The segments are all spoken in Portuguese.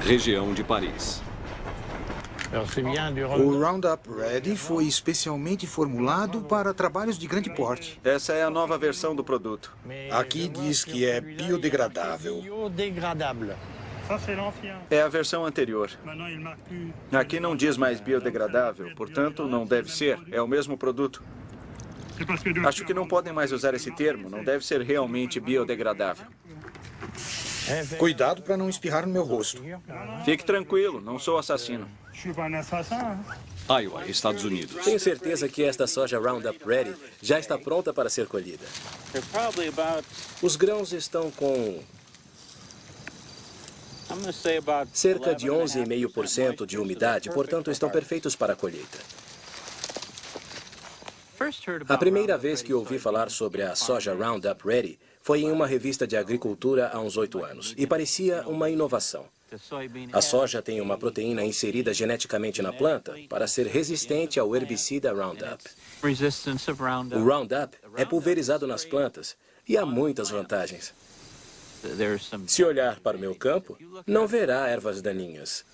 região de Paris. O Roundup Ready foi especialmente formulado para trabalhos de grande porte. Essa é a nova versão do produto. Aqui diz que é biodegradável. É a versão anterior. Aqui não diz mais biodegradável, portanto não deve ser. É o mesmo produto. Acho que não podem mais usar esse termo. Não deve ser realmente biodegradável. Cuidado para não espirrar no meu rosto. Fique tranquilo, não sou assassino. Iowa, Estados Unidos. Tenho certeza que esta soja Roundup Ready já está pronta para ser colhida. Os grãos estão com cerca de 11,5% de umidade, portanto estão perfeitos para a colheita. A primeira vez que ouvi falar sobre a soja Roundup Ready foi em uma revista de agricultura há uns 8 anos, e parecia uma inovação. A soja tem uma proteína inserida geneticamente na planta para ser resistente ao herbicida Roundup. O Roundup é pulverizado nas plantas e há muitas vantagens. Se olhar para o meu campo, não verá ervas daninhas.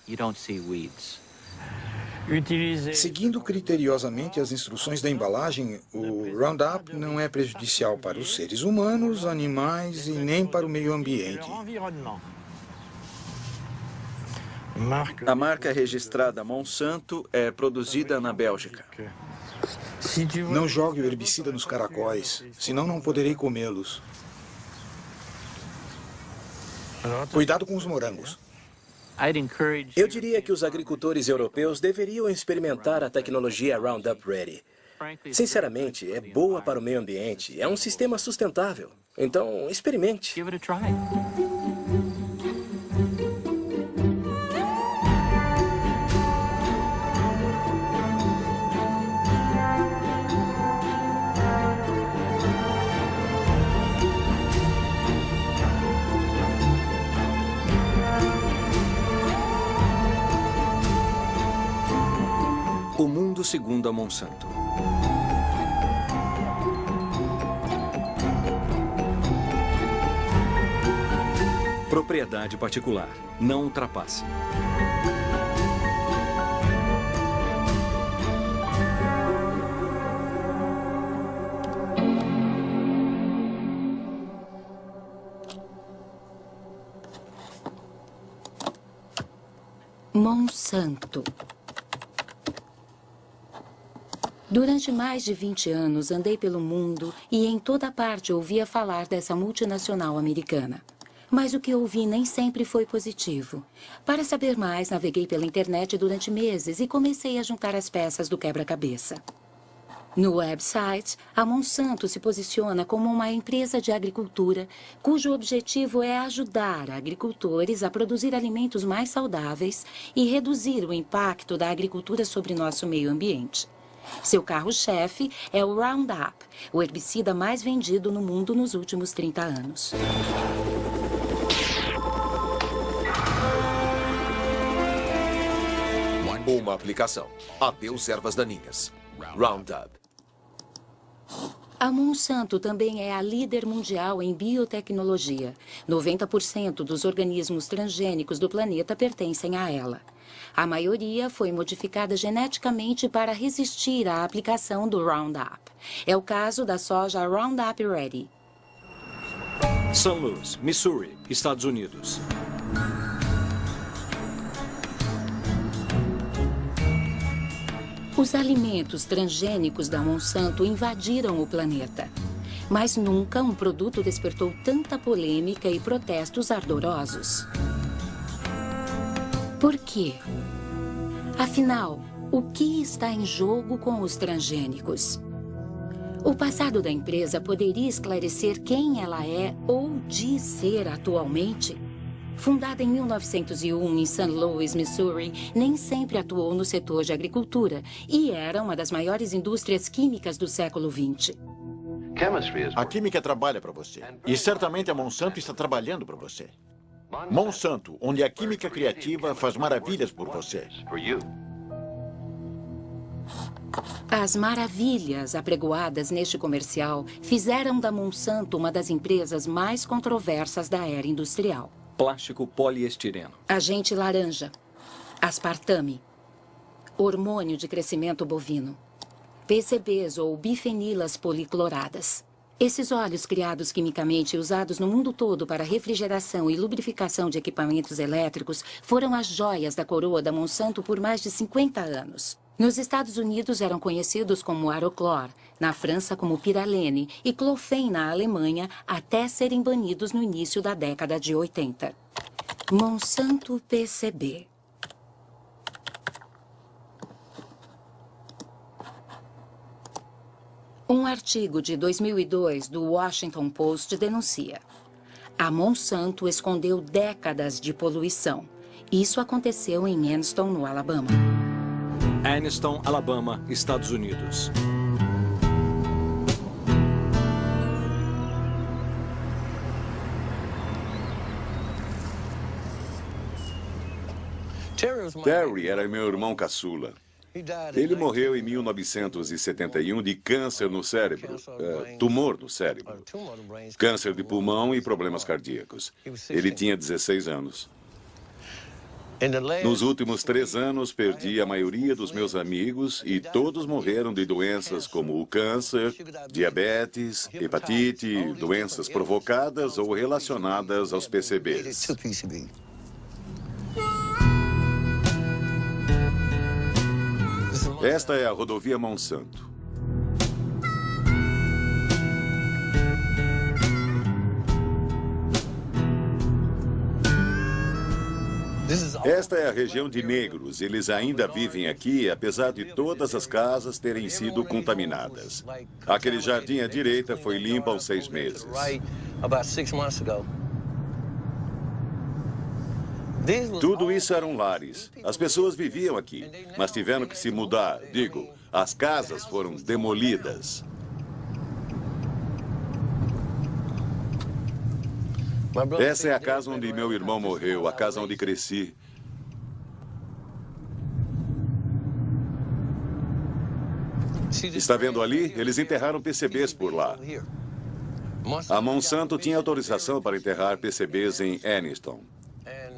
Seguindo criteriosamente as instruções da embalagem, o Roundup não é prejudicial para os seres humanos, animais e nem para o meio ambiente. A marca registrada Monsanto é produzida na Bélgica. Não jogue o herbicida nos caracóis, senão não poderei comê-los. Cuidado com os morangos. Eu diria que os agricultores europeus deveriam experimentar a tecnologia Roundup Ready. Sinceramente, é boa para o meio ambiente, é um sistema sustentável. Então, experimente. O mundo segundo a Monsanto. Propriedade particular. Não ultrapasse. Monsanto. Durante mais de 20 anos, andei pelo mundo e em toda parte ouvia falar dessa multinacional americana. Mas o que ouvi nem sempre foi positivo. Para saber mais, naveguei pela internet durante meses e comecei a juntar as peças do quebra-cabeça. No website, a Monsanto se posiciona como uma empresa de agricultura cujo objetivo é ajudar agricultores a produzir alimentos mais saudáveis e reduzir o impacto da agricultura sobre nosso meio ambiente. Seu carro-chefe é o Roundup, o herbicida mais vendido no mundo nos últimos 30 anos. Uma aplicação. Adeus ervas daninhas. Roundup. A Monsanto também é a líder mundial em biotecnologia. 90% dos organismos transgênicos do planeta pertencem a ela. A maioria foi modificada geneticamente para resistir à aplicação do Roundup. É o caso da soja Roundup Ready. St. Louis, Missouri, Estados Unidos. Os alimentos transgênicos da Monsanto invadiram o planeta. Mas nunca um produto despertou tanta polêmica e protestos ardorosos. Por quê? Afinal, o que está em jogo com os transgênicos? O passado da empresa poderia esclarecer quem ela é ou diz ser atualmente? Fundada em 1901 em St. Louis, Missouri, nem sempre atuou no setor de agricultura e era uma das maiores indústrias químicas do século XX. A química trabalha para você. E certamente a Monsanto está trabalhando para você. Monsanto, onde a química criativa faz maravilhas por você. As maravilhas apregoadas neste comercial fizeram da Monsanto uma das empresas mais controversas da era industrial. Plástico poliestireno. Agente laranja. Aspartame. Hormônio de crescimento bovino. PCBs ou bifenilas policloradas. Esses óleos criados quimicamente e usados no mundo todo para refrigeração e lubrificação de equipamentos elétricos foram as joias da coroa da Monsanto por mais de 50 anos. Nos Estados Unidos eram conhecidos como Aroclor, na França como Piralene e Clofen na Alemanha, até serem banidos no início da década de 80. Monsanto PCB. Um artigo de 2002 do Washington Post denuncia: a Monsanto escondeu décadas de poluição. Isso aconteceu em Anniston, no Alabama. Anniston, Alabama, Estados Unidos. Terry era meu irmão caçula. Ele morreu em 1971 de câncer no cérebro, tumor no cérebro, câncer de pulmão e problemas cardíacos. Ele tinha 16 anos. Nos últimos 3 anos, perdi a maioria dos meus amigos e todos morreram de doenças como o câncer, diabetes, hepatite, doenças provocadas ou relacionadas aos PCBs. Esta é a rodovia Monsanto. Esta é a região de negros. Eles ainda vivem aqui, apesar de todas as casas terem sido contaminadas. Aquele jardim à direita foi limpo há 6 meses. Tudo isso eram lares. As pessoas viviam aqui, mas tiveram que se mudar. Digo, as casas foram demolidas. Essa é a casa onde meu irmão morreu, a casa onde cresci. Está vendo ali? Eles enterraram PCBs por lá. A Monsanto tinha autorização para enterrar PCBs em Anniston.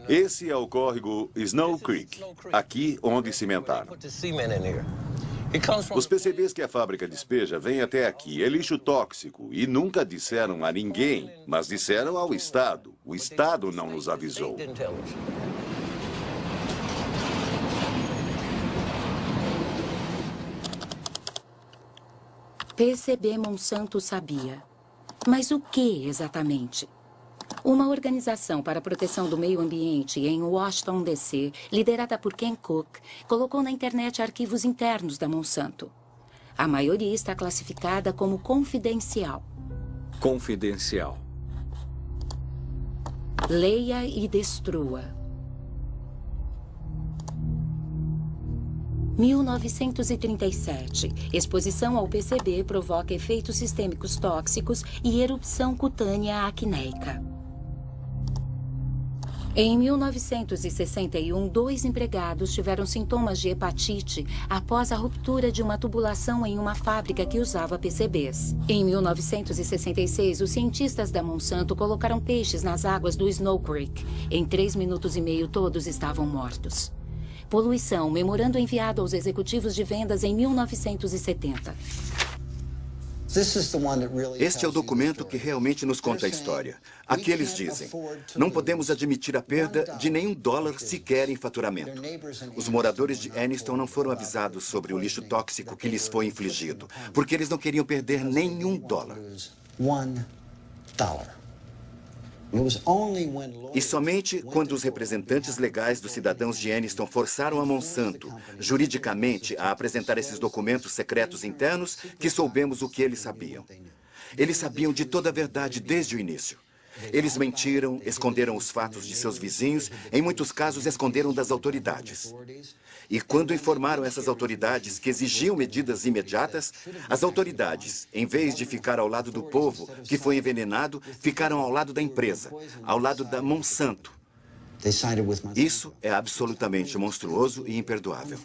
Esse é o córrego Snow Creek, aqui onde cimentaram. Os PCBs que a fábrica despeja vêm até aqui. É lixo tóxico e nunca disseram a ninguém, mas disseram ao Estado. O Estado não nos avisou. PCB Monsanto sabia. Mas o que exatamente? Uma organização para a proteção do meio ambiente em Washington, D.C., liderada por Ken Cook, colocou na internet arquivos internos da Monsanto. A maioria está classificada como confidencial. Confidencial. Leia e destrua. 1937. Exposição ao PCB provoca efeitos sistêmicos tóxicos e erupção cutânea acneica. Em 1961, 2 empregados tiveram sintomas de hepatite após a ruptura de uma tubulação em uma fábrica que usava PCBs. Em 1966, os cientistas da Monsanto colocaram peixes nas águas do Snow Creek. Em 3 minutos e meio, todos estavam mortos. Poluição, memorando enviado aos executivos de vendas em 1970. Este é o documento que realmente nos conta a história. Aqui eles dizem: não podemos admitir a perda de nenhum dólar sequer em faturamento. Os moradores de Anniston não foram avisados sobre o lixo tóxico que lhes foi infligido, porque eles não queriam perder nenhum dólar. E somente quando os representantes legais dos cidadãos de Anniston forçaram a Monsanto, juridicamente, a apresentar esses documentos secretos internos, que soubemos o que eles sabiam. Eles sabiam de toda a verdade desde o início. Eles mentiram, esconderam os fatos de seus vizinhos, em muitos casos esconderam das autoridades. E quando informaram essas autoridades que exigiam medidas imediatas, as autoridades, em vez de ficar ao lado do povo que foi envenenado, ficaram ao lado da empresa, ao lado da Monsanto. Isso é absolutamente monstruoso e imperdoável.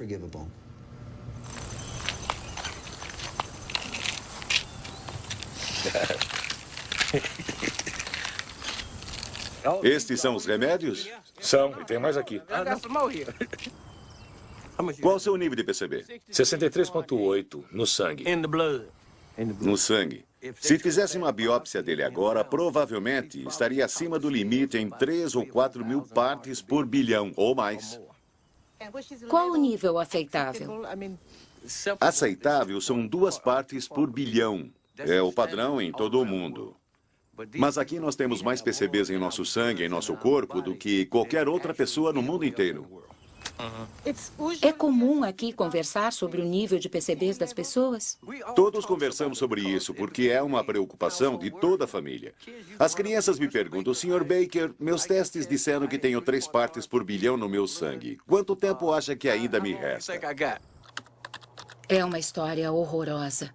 Estes são os remédios? São, e tem mais aqui. Qual o seu nível de PCB? 63,8 no sangue. No sangue. Se fizesse uma biópsia dele agora, provavelmente estaria acima do limite em 3 ou 4 mil partes por bilhão ou mais. Qual o nível aceitável? Aceitável são 2 partes por bilhão. É o padrão em todo o mundo. Mas aqui nós temos mais PCBs em nosso sangue, em nosso corpo, do que qualquer outra pessoa no mundo inteiro. É comum aqui conversar sobre o nível de PCBs das pessoas? Todos conversamos sobre isso, porque é uma preocupação de toda a família. As crianças me perguntam, Sr. Baker, meus testes disseram que tenho 3 partes por bilhão no meu sangue. Quanto tempo acha que ainda me resta? É uma história horrorosa.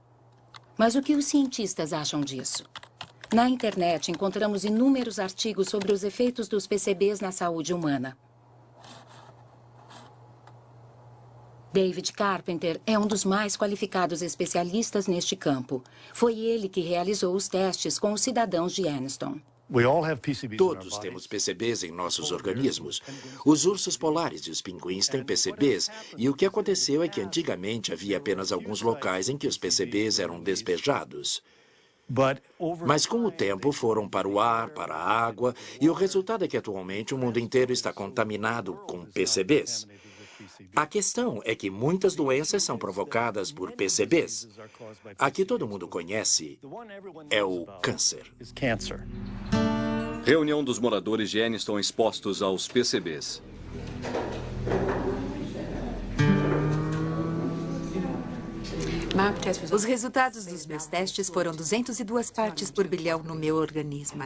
Mas o que os cientistas acham disso? Na internet encontramos inúmeros artigos sobre os efeitos dos PCBs na saúde humana. David Carpenter é um dos mais qualificados especialistas neste campo. Foi ele que realizou os testes com os cidadãos de Anniston. Todos temos PCBs em nossos organismos. Os ursos polares e os pinguins têm PCBs, e o que aconteceu é que antigamente havia apenas alguns locais em que os PCBs eram despejados. Mas com o tempo foram para o ar, para a água, e o resultado é que atualmente o mundo inteiro está contaminado com PCBs. A questão é que muitas doenças são provocadas por PCBs. A que todo mundo conhece é o câncer. Reunião dos moradores de Anniston expostos aos PCBs. Os resultados dos meus testes foram 202 partes por bilhão no meu organismo.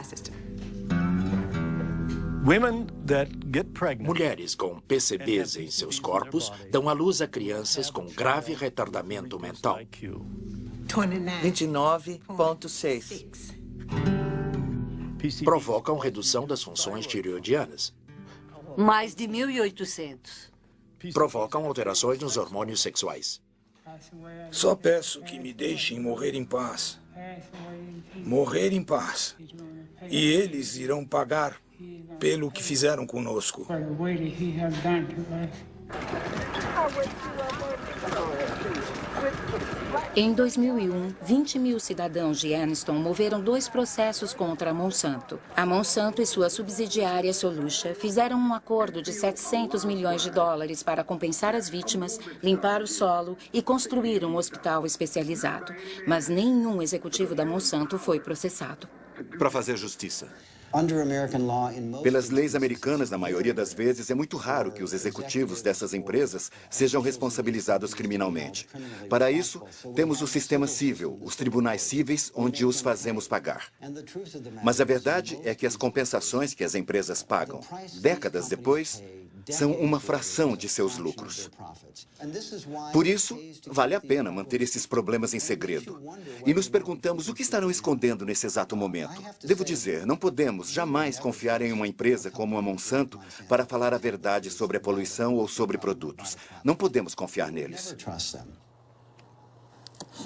Mulheres com PCBs em seus corpos dão à luz a crianças com grave retardamento mental. 29,6. Provocam redução das funções tireoidianas. Mais de 1.800. Provocam alterações nos hormônios sexuais. Só peço que me deixem morrer em paz. Morrer em paz. E eles irão pagar pelo que fizeram conosco. Em 2001, 20 mil cidadãos de Anniston moveram 2 processos contra a Monsanto. A Monsanto e sua subsidiária Solutia fizeram um acordo de 700 milhões de dólares para compensar as vítimas, limpar o solo e construir um hospital especializado. Mas nenhum executivo da Monsanto foi processado. Para fazer justiça. Pelas leis americanas, na maioria das vezes, é muito raro que os executivos dessas empresas sejam responsabilizados criminalmente. Para isso, temos o sistema civil, os tribunais cíveis, onde os fazemos pagar. Mas a verdade é que as compensações que as empresas pagam, décadas depois, são uma fração de seus lucros. Por isso, vale a pena manter esses problemas em segredo. E nos perguntamos o que estarão escondendo nesse exato momento. Devo dizer, não podemos jamais confiar em uma empresa como a Monsanto para falar a verdade sobre a poluição ou sobre produtos. Não podemos confiar neles.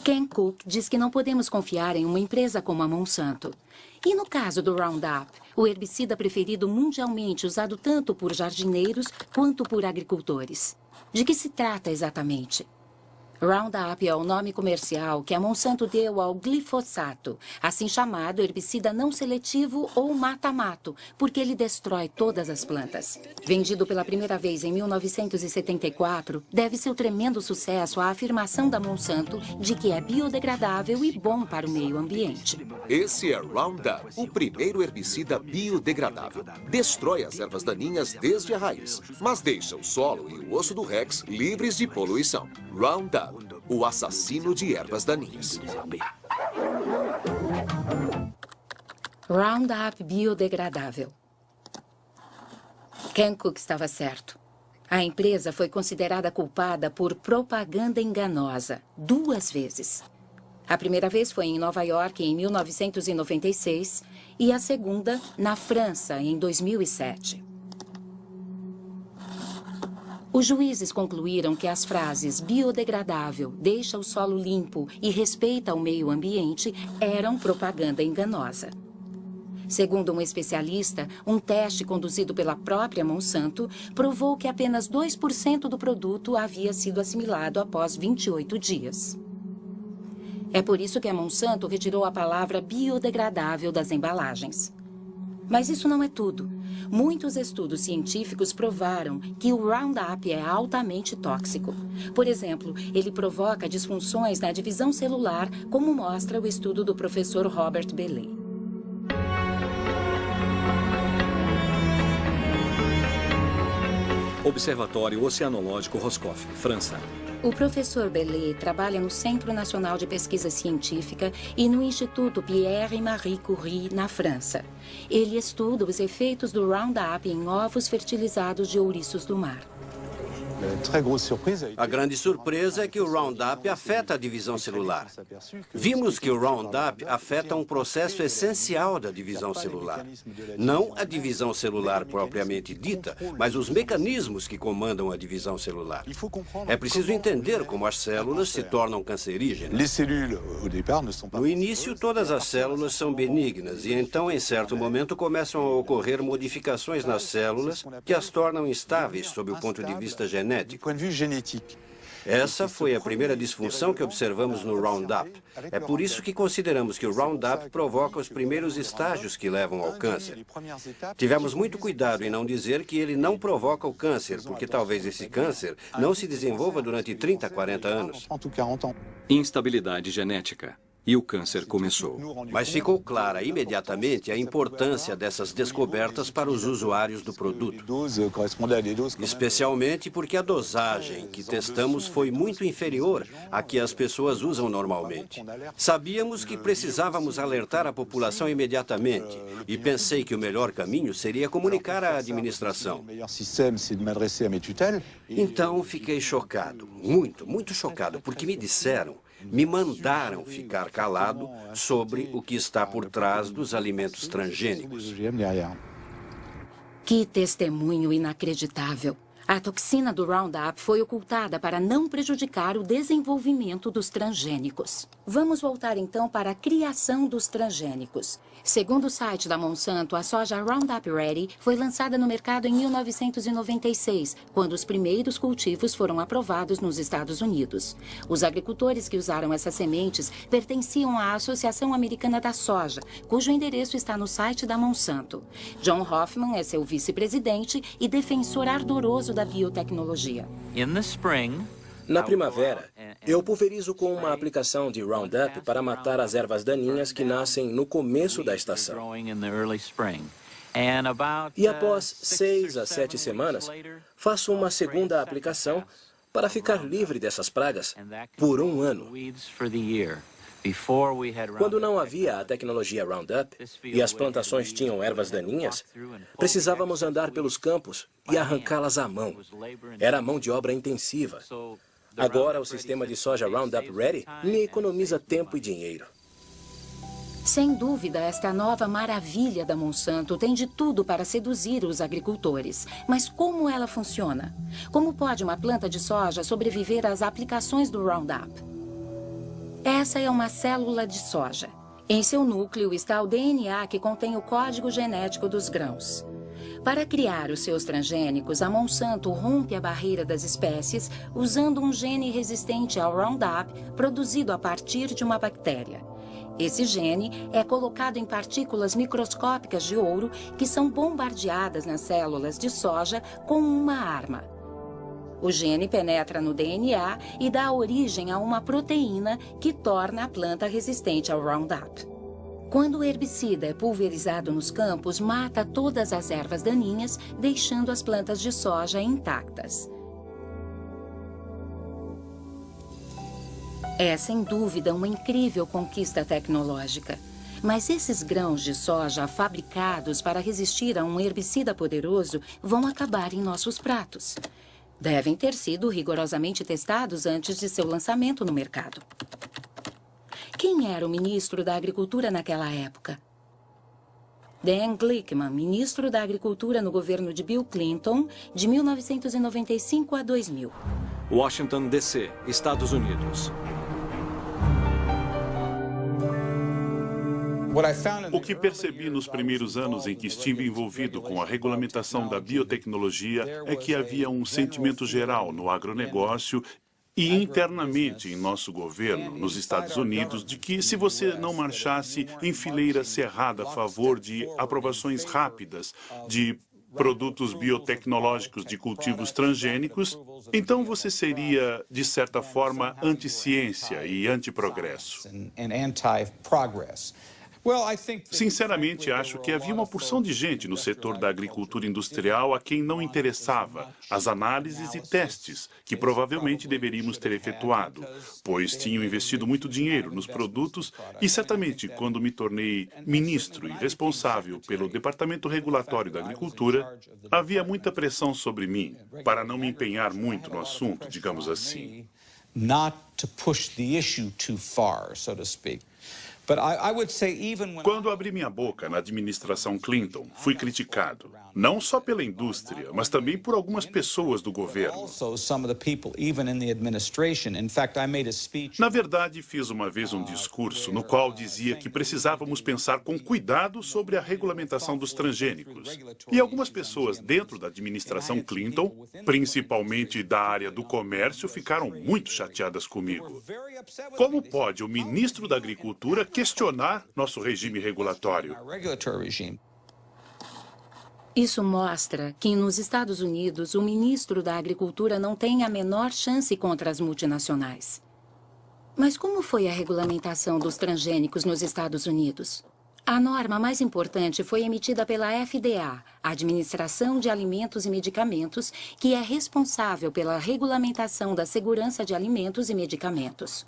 Ken Cook diz que não podemos confiar em uma empresa como a Monsanto. E no caso do Roundup, o herbicida preferido mundialmente usado tanto por jardineiros quanto por agricultores? De que se trata exatamente? Roundup é o nome comercial que a Monsanto deu ao glifosato, assim chamado herbicida não seletivo ou mata-mato, porque ele destrói todas as plantas. Vendido pela primeira vez em 1974, deve seu tremendo sucesso à afirmação da Monsanto de que é biodegradável e bom para o meio ambiente. Esse é Roundup, o primeiro herbicida biodegradável. Destrói as ervas daninhas desde a raiz, mas deixa o solo e o osso do Rex livres de poluição. Roundup, o assassino de ervas daninhas. Roundup biodegradável. Ken Cook estava certo. A empresa foi considerada culpada por propaganda enganosa 2 vezes. A primeira vez foi em Nova York, em 1996, e a segunda na França, em 2007. Os juízes concluíram que as frases biodegradável, deixa o solo limpo e respeita o meio ambiente eram propaganda enganosa. Segundo um especialista, um teste conduzido pela própria Monsanto provou que apenas 2% do produto havia sido assimilado após 28 dias. É por isso que a Monsanto retirou a palavra biodegradável das embalagens. Mas isso não é tudo. Muitos estudos científicos provaram que o Roundup é altamente tóxico. Por exemplo, ele provoca disfunções na divisão celular, como mostra o estudo do professor Robert Bellet. Observatório Oceanológico Roscoff, França. O professor Bellet trabalha no Centro Nacional de Pesquisa Científica e no Instituto Pierre e Marie Curie, na França. Ele estuda os efeitos do Roundup em ovos fertilizados de ouriços do mar. A grande surpresa é que o Roundup afeta a divisão celular. Vimos que o Roundup afeta um processo essencial da divisão celular. Não a divisão celular propriamente dita, mas os mecanismos que comandam a divisão celular. É preciso entender como as células se tornam cancerígenas. No início, todas as células são benignas e então, em certo momento, começam a ocorrer modificações nas células que as tornam instáveis sob o ponto de vista genético. Essa foi a primeira disfunção que observamos no Roundup. É por isso que consideramos que o Roundup provoca os primeiros estágios que levam ao câncer. Tivemos muito cuidado em não dizer que ele não provoca o câncer, porque talvez esse câncer não se desenvolva durante 30, 40 anos. Instabilidade genética. E o câncer começou. Mas ficou clara imediatamente a importância dessas descobertas para os usuários do produto. Especialmente porque a dosagem que testamos foi muito inferior à que as pessoas usam normalmente. Sabíamos que precisávamos alertar a população imediatamente e pensei que o melhor caminho seria comunicar à administração. Então fiquei chocado, muito chocado, porque me mandaram ficar calado sobre o que está por trás dos alimentos transgênicos. Que testemunho inacreditável! A toxina do Roundup foi ocultada para não prejudicar o desenvolvimento dos transgênicos. Vamos voltar então para a criação dos transgênicos. Segundo o site da Monsanto, a soja Roundup Ready foi lançada no mercado em 1996, quando os primeiros cultivos foram aprovados nos Estados Unidos. Os agricultores que usaram essas sementes pertenciam à Associação Americana da Soja, cujo endereço está no site da Monsanto. John Hoffman é seu vice-presidente e defensor ardoroso da biotecnologia. Na primavera, eu pulverizo com uma aplicação de Roundup para matar as ervas daninhas que nascem no começo da estação. E após 6 a 7 semanas, faço uma segunda aplicação para ficar livre dessas pragas por 1 ano. Quando não havia a tecnologia Roundup e as plantações tinham ervas daninhas, precisávamos andar pelos campos e arrancá-las à mão. Era mão de obra intensiva. Agora, o sistema de soja Roundup Ready me economiza tempo e dinheiro. Sem dúvida, esta nova maravilha da Monsanto tem de tudo para seduzir os agricultores. Mas como ela funciona? Como pode uma planta de soja sobreviver às aplicações do Roundup? Essa é uma célula de soja. Em seu núcleo está o DNA que contém o código genético dos grãos. Para criar os seus transgênicos, a Monsanto rompe a barreira das espécies usando um gene resistente ao Roundup produzido a partir de uma bactéria. Esse gene é colocado em partículas microscópicas de ouro que são bombardeadas nas células de soja com uma arma. O gene penetra no DNA e dá origem a uma proteína que torna a planta resistente ao Roundup. Quando o herbicida é pulverizado nos campos, mata todas as ervas daninhas, deixando as plantas de soja intactas. É, sem dúvida, uma incrível conquista tecnológica. Mas esses grãos de soja fabricados para resistir a um herbicida poderoso vão acabar em nossos pratos. Devem ter sido rigorosamente testados antes de seu lançamento no mercado. Quem era o ministro da Agricultura naquela época? Dan Glickman, ministro da Agricultura no governo de Bill Clinton, de 1995 a 2000. Washington, D.C., Estados Unidos. O que percebi nos primeiros anos em que estive envolvido com a regulamentação da biotecnologia é que havia um sentimento geral no agronegócio e internamente em nosso governo, nos Estados Unidos, de que se você não marchasse em fileira cerrada a favor de aprovações rápidas de produtos biotecnológicos de cultivos transgênicos, então você seria, de certa forma, anti-ciência e anti-progresso. Sinceramente, acho que havia uma porção de gente no setor da agricultura industrial a quem não interessava as análises e testes que provavelmente deveríamos ter efetuado, pois tinham investido muito dinheiro nos produtos e, certamente, quando me tornei ministro e responsável pelo Departamento Regulatório da Agricultura, havia muita pressão sobre mim para não me empenhar muito no assunto, digamos assim. Quando abri minha boca na administração Clinton, fui criticado, não só pela indústria, mas também por algumas pessoas do governo. Na verdade, fiz uma vez um discurso no qual dizia que precisávamos pensar com cuidado sobre a regulamentação dos transgênicos. E algumas pessoas dentro da administração Clinton, principalmente da área do comércio, ficaram muito chateadas comigo. Como pode o ministro da Agricultura questionar nosso regime regulatório? Isso mostra que, nos Estados Unidos, o ministro da Agricultura não tem a menor chance contra as multinacionais. Mas como foi a regulamentação dos transgênicos nos Estados Unidos? A norma mais importante foi emitida pela FDA, a Administração de Alimentos e Medicamentos, que é responsável pela regulamentação da segurança de alimentos e medicamentos.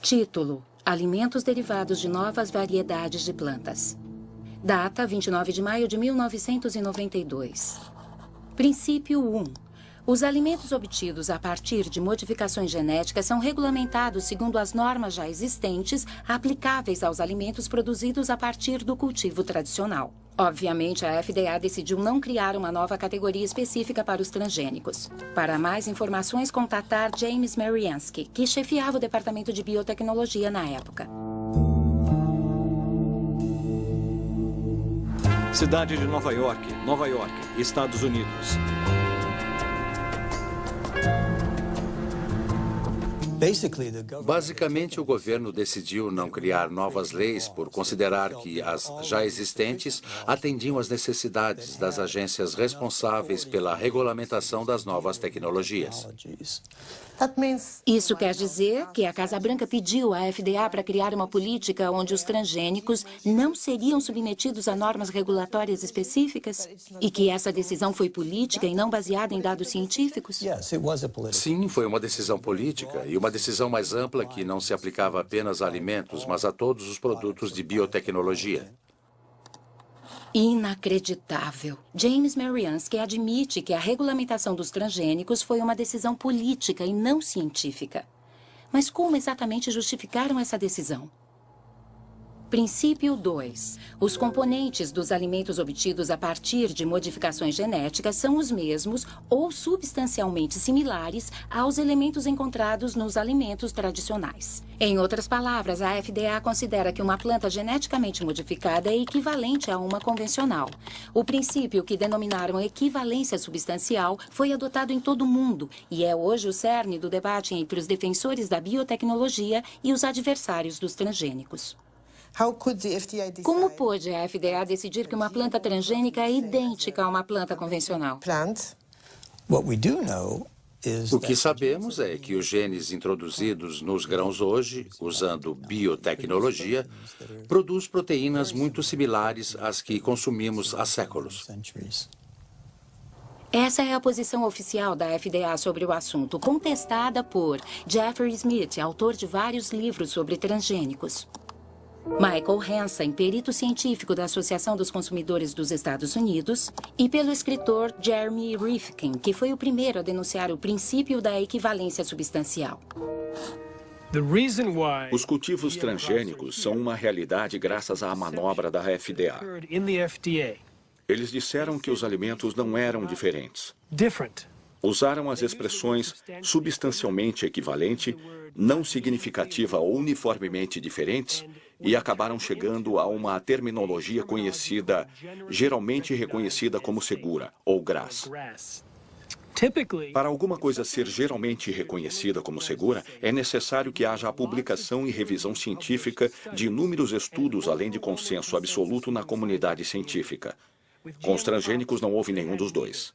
Título: Alimentos derivados de novas variedades de plantas. Data: 29 de maio de 1992. Princípio 1. Os alimentos obtidos a partir de modificações genéticas são regulamentados segundo as normas já existentes aplicáveis aos alimentos produzidos a partir do cultivo tradicional. Obviamente, a FDA decidiu não criar uma nova categoria específica para os transgênicos. Para mais informações, contatar James Mariansky, que chefiava o Departamento de Biotecnologia na época. Cidade de Nova York, Estados Unidos. Basicamente, o governo decidiu não criar novas leis por considerar que as já existentes atendiam às necessidades das agências responsáveis pela regulamentação das novas tecnologias. Isso quer dizer que a Casa Branca pediu à FDA para criar uma política onde os transgênicos não seriam submetidos a normas regulatórias específicas? E que essa decisão foi política e não baseada em dados científicos? Sim, foi uma decisão política e uma decisão mais ampla que não se aplicava apenas a alimentos, mas a todos os produtos de biotecnologia. Inacreditável. James Mariansky admite que a regulamentação dos transgênicos foi uma decisão política e não científica. Mas como exatamente justificaram essa decisão? Princípio 2. Os componentes dos alimentos obtidos a partir de modificações genéticas são os mesmos ou substancialmente similares aos elementos encontrados nos alimentos tradicionais. Em outras palavras, a FDA considera que uma planta geneticamente modificada é equivalente a uma convencional. O princípio, que denominaram equivalência substancial, foi adotado em todo o mundo e é hoje o cerne do debate entre os defensores da biotecnologia e os adversários dos transgênicos. Como pôde a FDA decidir que uma planta transgênica é idêntica a uma planta convencional? O que sabemos é que os genes introduzidos nos grãos hoje, usando biotecnologia, produzem proteínas muito similares às que consumimos há séculos. Essa é a posição oficial da FDA sobre o assunto, contestada por Jeffrey Smith, autor de vários livros sobre transgênicos. Michael Hansen, perito científico da Associação dos Consumidores dos Estados Unidos, e pelo escritor Jeremy Rifkin, que foi o primeiro a denunciar o princípio da equivalência substancial. Os cultivos transgênicos são uma realidade graças à manobra da FDA. Eles disseram que os alimentos não eram diferentes. Usaram as expressões substancialmente equivalente, não significativa ou uniformemente diferentes e acabaram chegando a uma terminologia conhecida, geralmente reconhecida como segura, ou GRAS. Para alguma coisa ser geralmente reconhecida como segura, é necessário que haja a publicação e revisão científica de inúmeros estudos, além de consenso absoluto na comunidade científica. Com os transgênicos não houve nenhum dos dois.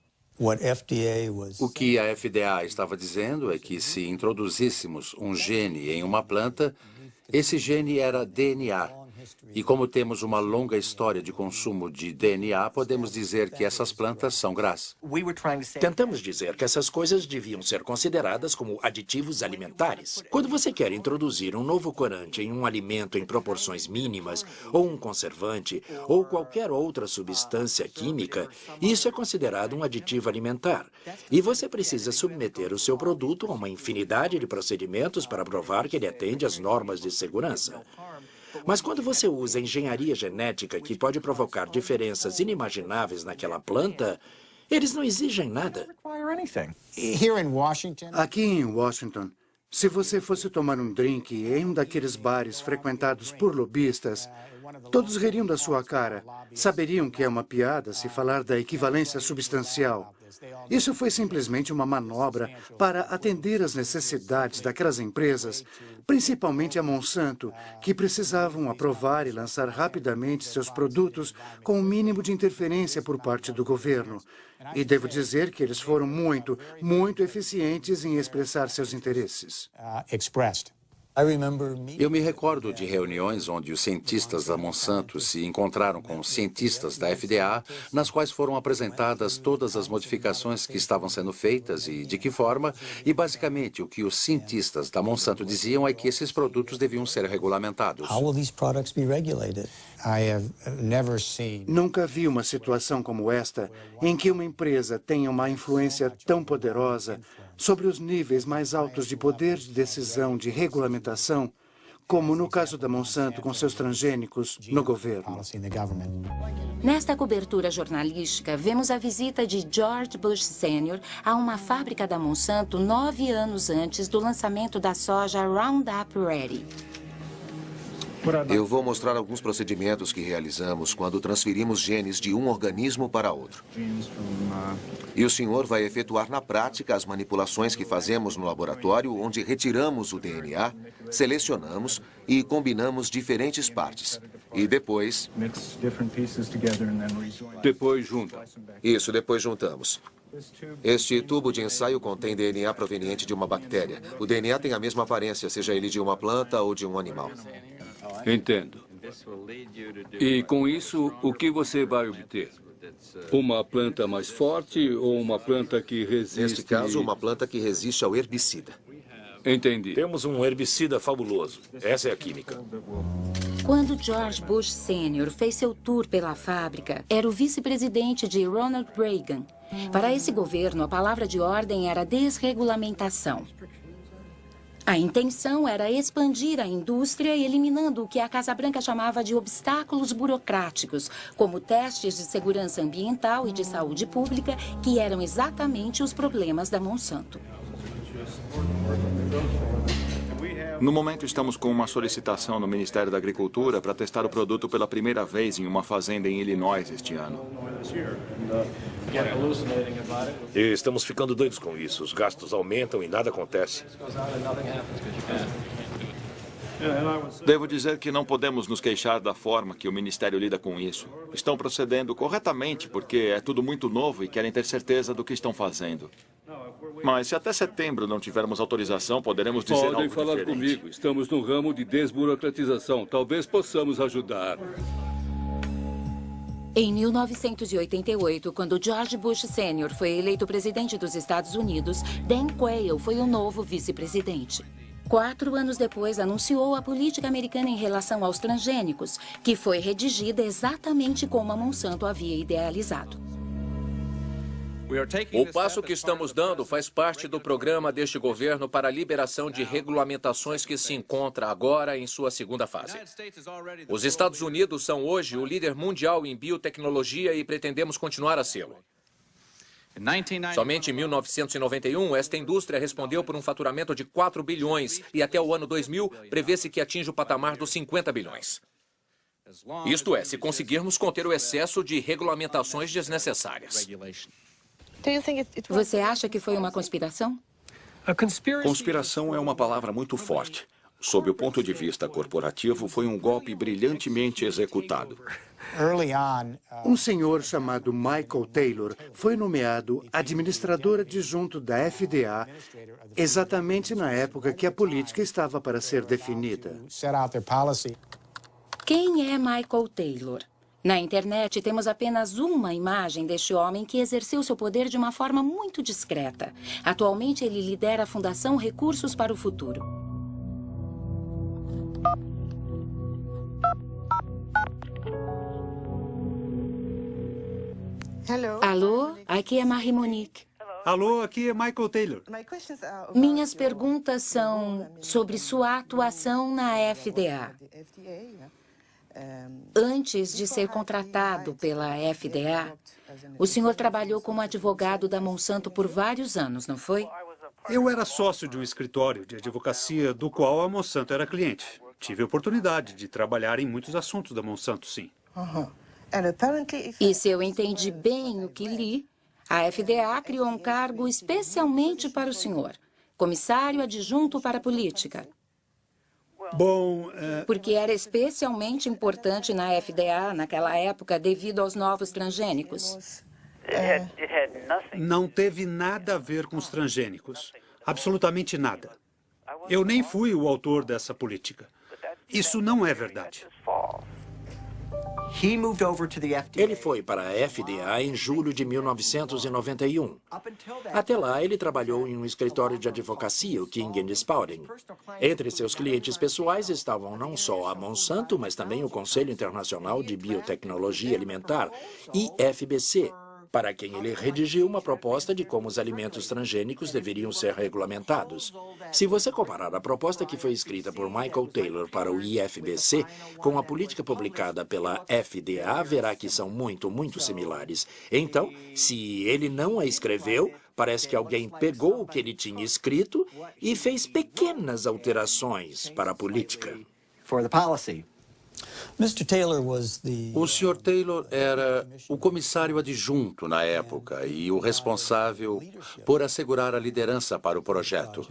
O que a FDA estava dizendo é que se introduzíssemos um gene em uma planta, esse gene era DNA. E como temos uma longa história de consumo de DNA, podemos dizer que essas plantas são GRAS. Tentamos dizer que essas coisas deviam ser consideradas como aditivos alimentares. Quando você quer introduzir um novo corante em um alimento em proporções mínimas, ou um conservante, ou qualquer outra substância química, isso é considerado um aditivo alimentar. E você precisa submeter o seu produto a uma infinidade de procedimentos para provar que ele atende às normas de segurança. Mas quando você usa engenharia genética que pode provocar diferenças inimagináveis naquela planta, eles não exigem nada. Aqui em Washington, se você fosse tomar um drink em um daqueles bares frequentados por lobistas, todos ririam da sua cara. Saberiam que é uma piada se falar da equivalência substancial. Isso foi simplesmente uma manobra para atender às necessidades daquelas empresas, principalmente a Monsanto, que precisavam aprovar e lançar rapidamente seus produtos com o mínimo de interferência por parte do governo. E devo dizer que eles foram muito eficientes em expressar seus interesses. Eu me recordo de reuniões onde os cientistas da Monsanto se encontraram com os cientistas da FDA, nas quais foram apresentadas todas as modificações que estavam sendo feitas e de que forma, e basicamente o que os cientistas da Monsanto diziam é que esses produtos deviam ser regulamentados. Nunca vi uma situação como esta, em que uma empresa tenha uma influência tão poderosa sobre os níveis mais altos de poder de decisão de regulamentação, como no caso da Monsanto com seus transgênicos no governo. Nesta cobertura jornalística, vemos a visita de George Bush Sr. a uma fábrica da Monsanto 9 anos antes do lançamento da soja Roundup Ready. Eu vou mostrar alguns procedimentos que realizamos quando transferimos genes de um organismo para outro. E o senhor vai efetuar na prática as manipulações que fazemos no laboratório, onde retiramos o DNA, selecionamos e combinamos diferentes partes. E depois... Depois junta. Isso, depois juntamos. Este tubo de ensaio contém DNA proveniente de uma bactéria. O DNA tem a mesma aparência, seja ele de uma planta ou de um animal. Entendo. E com isso, o que você vai obter? Uma planta mais forte ou uma planta que resiste... Neste caso, uma planta que resiste ao herbicida. Entendi. Temos um herbicida fabuloso. Essa é a química. Quando George Bush Sr. fez seu tour pela fábrica, era o vice-presidente de Ronald Reagan. Para esse governo, a palavra de ordem era desregulamentação. A intenção era expandir a indústria, eliminando o que a Casa Branca chamava de obstáculos burocráticos, como testes de segurança ambiental e de saúde pública, que eram exatamente os problemas da Monsanto. No momento, estamos com uma solicitação no Ministério da Agricultura para testar o produto pela primeira vez em uma fazenda em Illinois este ano. E estamos ficando doidos com isso. Os gastos aumentam e nada acontece. Devo dizer que não podemos nos queixar da forma que o Ministério lida com isso. Estão procedendo corretamente porque é tudo muito novo e querem ter certeza do que estão fazendo. Mas se até setembro não tivermos autorização, poderemos dizer algo diferente. Podem falar comigo. Estamos no ramo de desburocratização. Talvez possamos ajudar. Em 1988, quando George Bush Sr. foi eleito presidente dos Estados Unidos, Dan Quayle foi o novo vice-presidente. 4 anos depois, anunciou a política americana em relação aos transgênicos, que foi redigida exatamente como a Monsanto havia idealizado. O passo que estamos dando faz parte do programa deste governo para a liberação de regulamentações que se encontra agora em sua segunda fase. Os Estados Unidos são hoje o líder mundial em biotecnologia e pretendemos continuar a sê-lo. Somente em 1991, esta indústria respondeu por um faturamento de 4 bilhões e até o ano 2000 prevê-se que atinja o patamar dos 50 bilhões. Isto é, se conseguirmos conter o excesso de regulamentações desnecessárias. Você acha que foi uma conspiração? Conspiração é uma palavra muito forte. Sob o ponto de vista corporativo, foi um golpe brilhantemente executado. Um senhor chamado Michael Taylor foi nomeado administrador adjunto da FDA exatamente na época que a política estava para ser definida. Quem é Michael Taylor? Na internet temos apenas uma imagem deste homem que exerceu seu poder de uma forma muito discreta. Atualmente ele lidera a Fundação Recursos para o Futuro. Alô, aqui é Marie Monique. Alô, aqui é Michael Taylor. Minhas perguntas são sobre sua atuação na FDA. Antes de ser contratado pela FDA, o senhor trabalhou como advogado da Monsanto por vários anos, não foi? Eu era sócio de um escritório de advocacia do qual a Monsanto era cliente. Tive a oportunidade de trabalhar em muitos assuntos da Monsanto, sim. E se eu entendi bem o que li, a FDA criou um cargo especialmente para o senhor, comissário adjunto para a política. Bom, Porque era especialmente importante na FDA naquela época devido aos novos transgênicos. Não teve nada a ver com os transgênicos. Absolutamente nada. Eu nem fui o autor dessa política. Isso não é verdade. Ele foi para a FDA em julho de 1991. Até lá, ele trabalhou em um escritório de advocacia, o King & Spalding. Entre seus clientes pessoais estavam não só a Monsanto, mas também o Conselho Internacional de Biotecnologia Alimentar, IFBC, para quem ele redigiu uma proposta de como os alimentos transgênicos deveriam ser regulamentados. Se você comparar a proposta que foi escrita por Michael Taylor para o IFBC com a política publicada pela FDA, verá que são muito similares. Então, se ele não a escreveu, parece que alguém pegou o que ele tinha escrito e fez pequenas alterações para a política. O Sr. Taylor era o comissário adjunto na época e o responsável por assegurar a liderança para o projeto.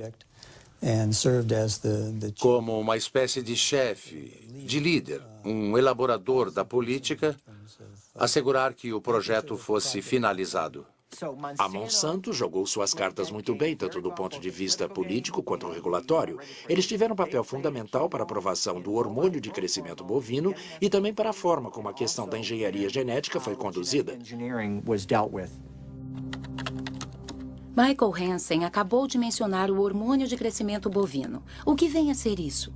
Como uma espécie de chefe, de líder, um elaborador da política, assegurar que o projeto fosse finalizado. A Monsanto jogou suas cartas muito bem, tanto do ponto de vista político quanto regulatório. Eles tiveram um papel fundamental para a aprovação do hormônio de crescimento bovino e também para a forma como a questão da engenharia genética foi conduzida. Michael Hansen acabou de mencionar o hormônio de crescimento bovino. O que vem a ser isso?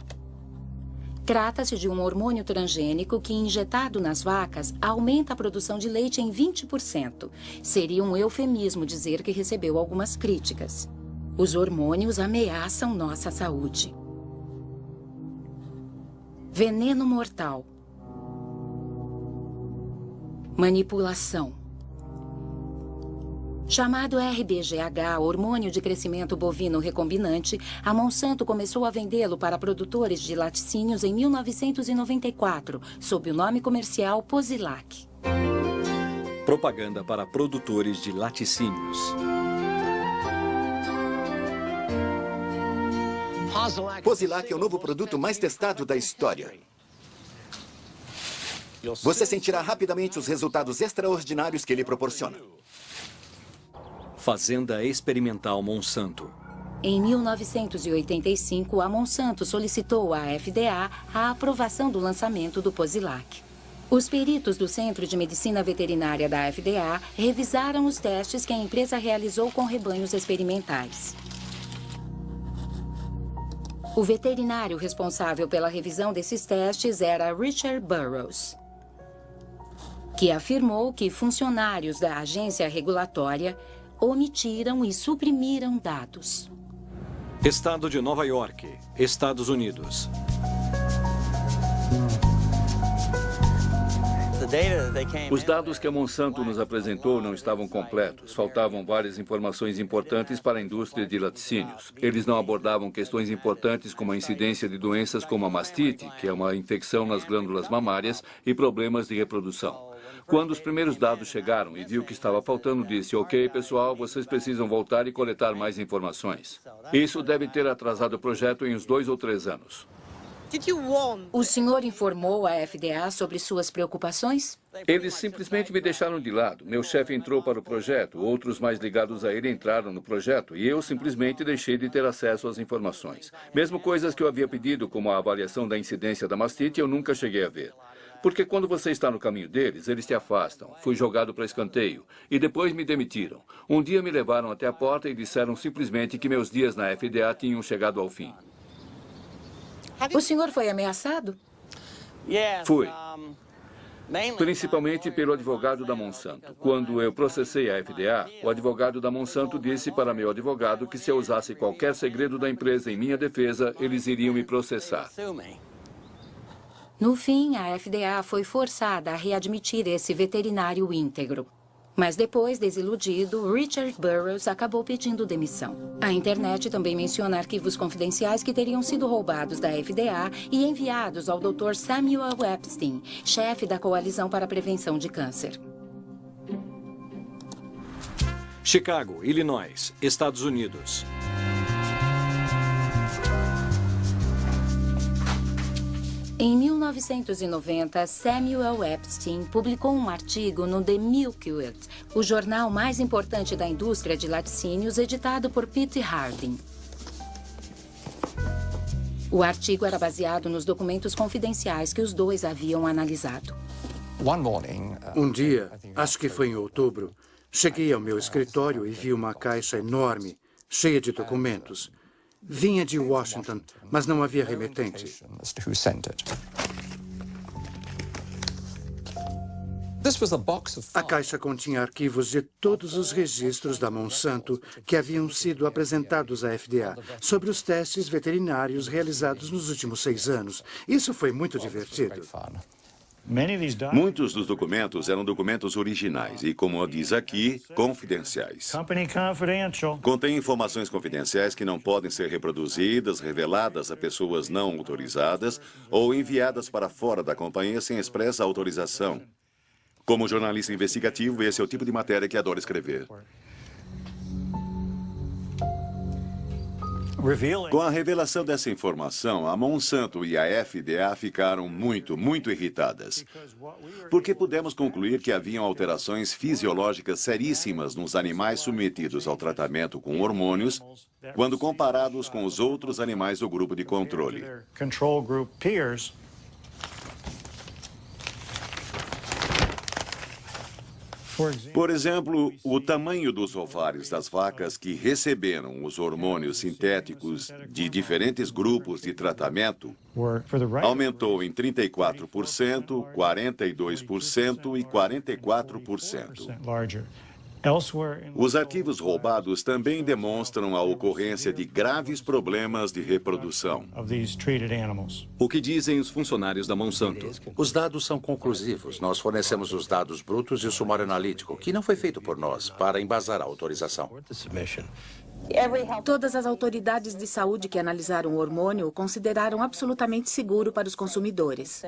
Trata-se de um hormônio transgênico que, injetado nas vacas, aumenta a produção de leite em 20%. Seria um eufemismo dizer que recebeu algumas críticas. Os hormônios ameaçam nossa saúde. Veneno mortal. Manipulação. Chamado RBGH, hormônio de crescimento bovino recombinante, a Monsanto começou a vendê-lo para produtores de laticínios em 1994, sob o nome comercial Posilac. Propaganda para produtores de laticínios. Posilac é o novo produto mais testado da história. Você sentirá rapidamente os resultados extraordinários que ele proporciona. Fazenda Experimental Monsanto. Em 1985, a Monsanto solicitou à FDA a aprovação do lançamento do Posilac. Os peritos do Centro de Medicina Veterinária da FDA revisaram os testes que a empresa realizou com rebanhos experimentais. O veterinário responsável pela revisão desses testes era Richard Burroughs, que afirmou que funcionários da agência regulatória omitiram e suprimiram dados. Estado de Nova York, Estados Unidos. Os dados que a Monsanto nos apresentou não estavam completos. Faltavam várias informações importantes para a indústria de laticínios. Eles não abordavam questões importantes como a incidência de doenças como a mastite, que é uma infecção nas glândulas mamárias, e problemas de reprodução. Quando os primeiros dados chegaram e viu que estava faltando, disse: ok, pessoal, vocês precisam voltar e coletar mais informações. Isso deve ter atrasado o projeto em uns 2 ou 3 anos. O senhor informou a FDA sobre suas preocupações? Eles simplesmente me deixaram de lado. Meu chefe entrou para o projeto, outros mais ligados a ele entraram no projeto e eu simplesmente deixei de ter acesso às informações. Mesmo coisas que eu havia pedido, como a avaliação da incidência da mastite, eu nunca cheguei a ver. Porque quando você está no caminho deles, eles te afastam. Fui jogado para escanteio e depois me demitiram. Um dia me levaram até a porta e disseram simplesmente que meus dias na FDA tinham chegado ao fim. O senhor foi ameaçado? Fui. Principalmente pelo advogado da Monsanto. Quando eu processei a FDA, o advogado da Monsanto disse para meu advogado que se eu usasse qualquer segredo da empresa em minha defesa, eles iriam me processar. No fim, a FDA foi forçada a readmitir esse veterinário íntegro. Mas depois, desiludido, Richard Burroughs acabou pedindo demissão. A internet também menciona arquivos confidenciais que teriam sido roubados da FDA e enviados ao Dr. Samuel Epstein, chefe da Coalizão para a Prevenção de Câncer. Chicago, Illinois, Estados Unidos. Em 1990, Samuel Epstein publicou um artigo no The Milkweed, o jornal mais importante da indústria de laticínios, editado por Pete Harding. O artigo era baseado nos documentos confidenciais que os dois haviam analisado. Um dia, acho que foi em outubro, cheguei ao meu escritório e vi uma caixa enorme, cheia de documentos. Vinha de Washington, mas não havia remetente. A caixa continha arquivos de todos os registros da Monsanto que haviam sido apresentados à FDA sobre os testes veterinários realizados nos últimos 6 anos. Isso foi muito divertido. Muitos dos documentos eram documentos originais e, como diz aqui, confidenciais. Contém informações confidenciais que não podem ser reproduzidas, reveladas a pessoas não autorizadas ou enviadas para fora da companhia sem expressa autorização. Como jornalista investigativo, esse é o tipo de matéria que adoro escrever. Com a revelação dessa informação, a Monsanto e a FDA ficaram muito irritadas. Porque pudemos concluir que haviam alterações fisiológicas seríssimas nos animais submetidos ao tratamento com hormônios, quando comparados com os outros animais do grupo de controle. Por exemplo, o tamanho dos ovários das vacas que receberam os hormônios sintéticos de diferentes grupos de tratamento aumentou em 34%, 42% e 44%. Os arquivos roubados também demonstram a ocorrência de graves problemas de reprodução. O que dizem os funcionários da Monsanto? Os dados são conclusivos. Nós fornecemos os dados brutos e o sumário analítico, que não foi feito por nós, para embasar a autorização. Todas as autoridades de saúde que analisaram o hormônio o consideraram absolutamente seguro para os consumidores.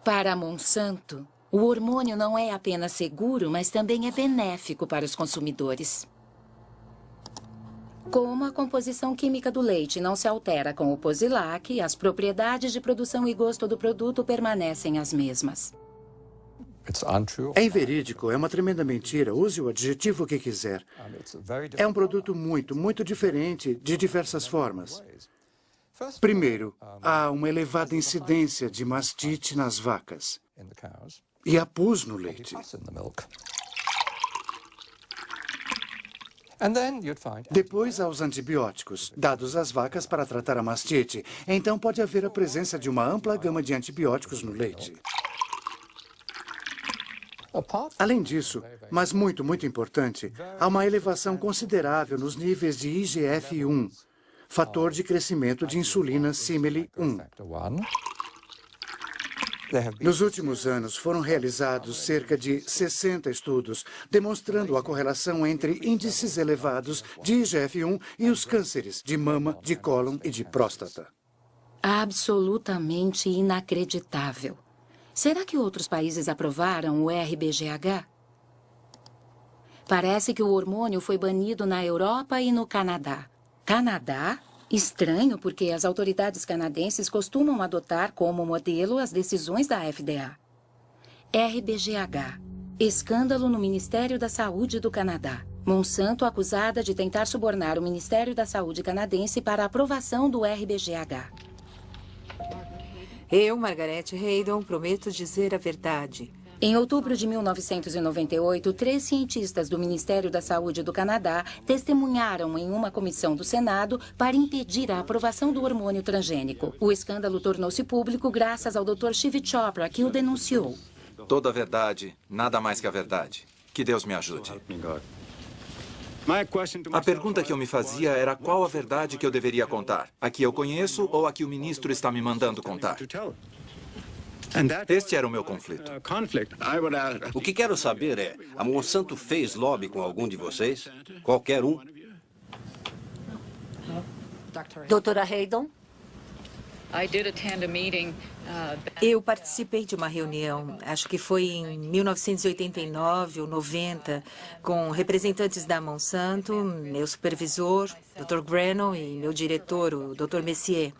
Para a Monsanto, o hormônio não é apenas seguro, mas também é benéfico para os consumidores. Como a composição química do leite não se altera com o Posilac, as propriedades de produção e gosto do produto permanecem as mesmas. É inverídico, é uma tremenda mentira. Use o adjetivo que quiser. É um produto muito diferente de diversas formas. Primeiro, há uma elevada incidência de mastite nas vacas. E há pus no leite. Depois há os antibióticos, dados às vacas para tratar a mastite. Então pode haver a presença de uma ampla gama de antibióticos no leite. Além disso, mas muito importante, há uma elevação considerável nos níveis de IGF-1, fator de crescimento de insulina símile 1. Nos últimos anos, foram realizados cerca de 60 estudos demonstrando a correlação entre índices elevados de IGF-1 e os cânceres de mama, de cólon e de próstata. Absolutamente inacreditável. Será que outros países aprovaram o RBGH? Parece que o hormônio foi banido na Europa e no Canadá. Canadá? Estranho, porque as autoridades canadenses costumam adotar como modelo as decisões da FDA. RBGH. Escândalo no Ministério da Saúde do Canadá. Monsanto acusada de tentar subornar o Ministério da Saúde canadense para a aprovação do RBGH. Eu, Margaret Haydon, prometo dizer a verdade. Em outubro de 1998, 3 cientistas do Ministério da Saúde do Canadá testemunharam em uma comissão do Senado para impedir a aprovação do hormônio transgênico. O escândalo tornou-se público graças ao Dr. Shiv Chopra, que o denunciou. Toda a verdade, nada mais que a verdade. Que Deus me ajude. A pergunta que eu me fazia era qual a verdade que eu deveria contar. A que eu conheço ou a que o ministro está me mandando contar? Este era o meu conflito. O que quero saber é, a Monsanto fez lobby com algum de vocês? Qualquer um? Doutora Haydon? Eu participei de uma reunião, acho que foi em 1989 ou 90, com representantes da Monsanto, meu supervisor, Dr. Grenell, e meu diretor, o Dr. Messier.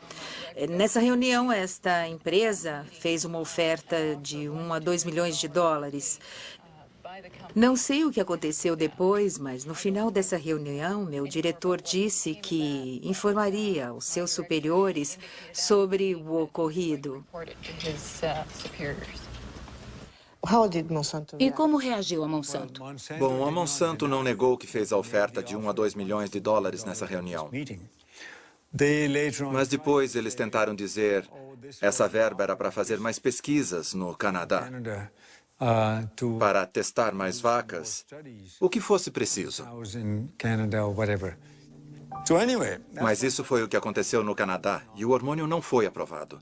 Nessa reunião, esta empresa fez uma oferta de 1 a 2 milhões de dólares. Não sei o que aconteceu depois, mas no final dessa reunião, meu diretor disse que informaria os seus superiores sobre o ocorrido. E como reagiu a Monsanto? Bom, a Monsanto não negou que fez a oferta de 1 a 2 milhões de dólares nessa reunião. Mas depois eles tentaram dizer essa verba era para fazer mais pesquisas no Canadá, para testar mais vacas, o que fosse preciso. Mas isso foi o que aconteceu no Canadá e o hormônio não foi aprovado.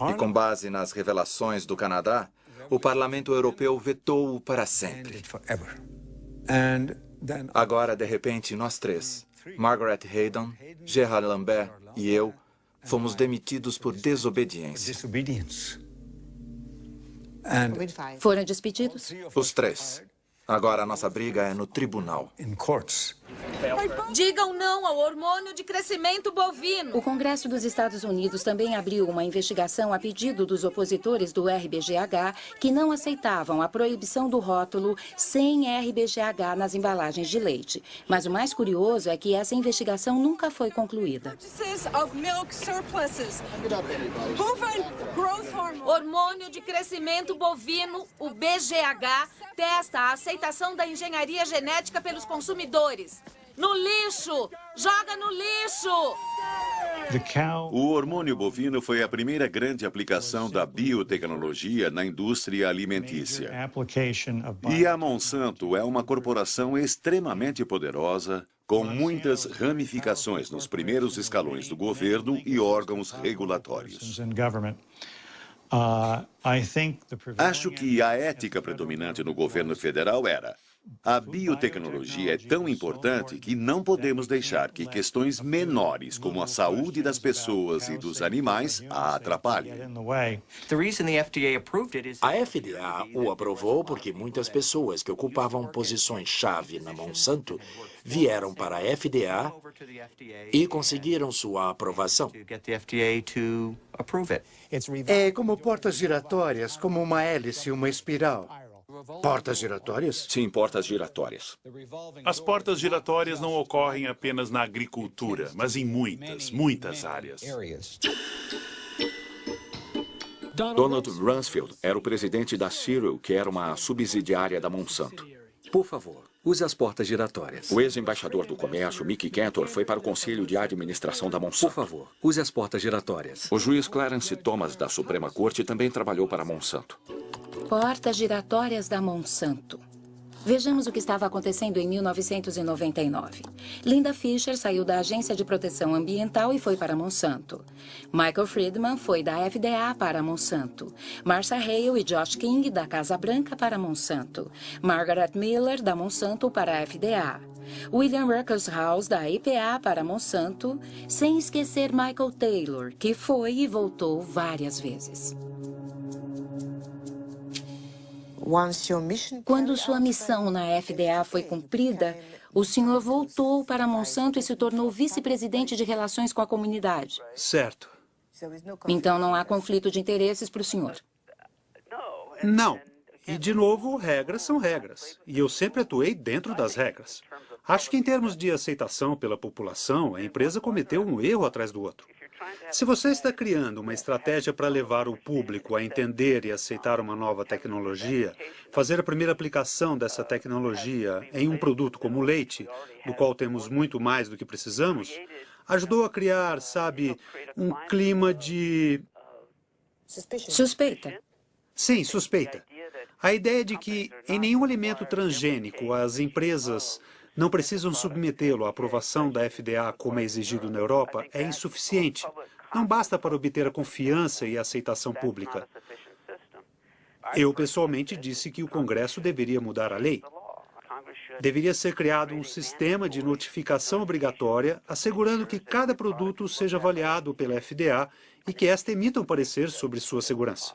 E com base nas revelações do Canadá, o Parlamento Europeu vetou-o para sempre. Agora, de repente, nós 3, Margaret Haydon, Gerard Lambert e eu, fomos demitidos por desobediência. Foram despedidos? Os 3. Agora a nossa briga é no tribunal. Digam não ao hormônio de crescimento bovino. O Congresso dos Estados Unidos também abriu uma investigação a pedido dos opositores do RBGH que não aceitavam a proibição do rótulo sem RBGH nas embalagens de leite. Mas o mais curioso é que essa investigação nunca foi concluída. Hormônio de crescimento bovino, o BGH, testa a aceitação da engenharia genética pelos consumidores. No lixo! Joga no lixo! O hormônio bovino foi a primeira grande aplicação da biotecnologia na indústria alimentícia. E a Monsanto é uma corporação extremamente poderosa, com muitas ramificações nos primeiros escalões do governo e órgãos regulatórios. Acho que a ética predominante no governo federal era: a biotecnologia é tão importante que não podemos deixar que questões menores, como a saúde das pessoas e dos animais, a atrapalhem. A FDA o aprovou porque muitas pessoas que ocupavam posições-chave na Monsanto vieram para a FDA e conseguiram sua aprovação. É como portas giratórias, como uma hélice e uma espiral. Portas giratórias? Sim, portas giratórias. As portas giratórias não ocorrem apenas na agricultura, mas em muitas áreas. Donald Rumsfeld era o presidente da Cereal, que era uma subsidiária da Monsanto. Por favor, use as portas giratórias. O ex-embaixador do comércio, Mickey Cantor, foi para o Conselho de Administração da Monsanto. Por favor, use as portas giratórias. O juiz Clarence Thomas, da Suprema Corte, também trabalhou para a Monsanto. Portas giratórias da Monsanto. Vejamos o que estava acontecendo em 1999. Linda Fisher saiu da Agência de Proteção Ambiental e foi para Monsanto. Michael Friedman foi da FDA para Monsanto. Marcia Hale e Josh King da Casa Branca para Monsanto. Margaret Miller da Monsanto para a FDA. William Ruckelshaus da EPA para Monsanto, sem esquecer Michael Taylor, que foi e voltou várias vezes. Quando sua missão na FDA foi cumprida, o senhor voltou para Monsanto e se tornou vice-presidente de relações com a comunidade. Certo. Então não há conflito de interesses para o senhor? Não. E, de novo, regras são regras. E eu sempre atuei dentro das regras. Acho que, em termos de aceitação pela população, a empresa cometeu um erro atrás do outro. Se você está criando uma estratégia para levar o público a entender e aceitar uma nova tecnologia, fazer a primeira aplicação dessa tecnologia em um produto como o leite, do qual temos muito mais do que precisamos, ajudou a criar, sabe, um clima de... Suspeita. Sim, suspeita. A ideia de que em nenhum alimento transgênico as empresas não precisam submetê-lo à aprovação da FDA como é exigido na Europa é insuficiente. Não basta para obter a confiança e a aceitação pública. Eu, pessoalmente, disse que o Congresso deveria mudar a lei. Deveria ser criado um sistema de notificação obrigatória, assegurando que cada produto seja avaliado pela FDA e que esta emita um parecer sobre sua segurança.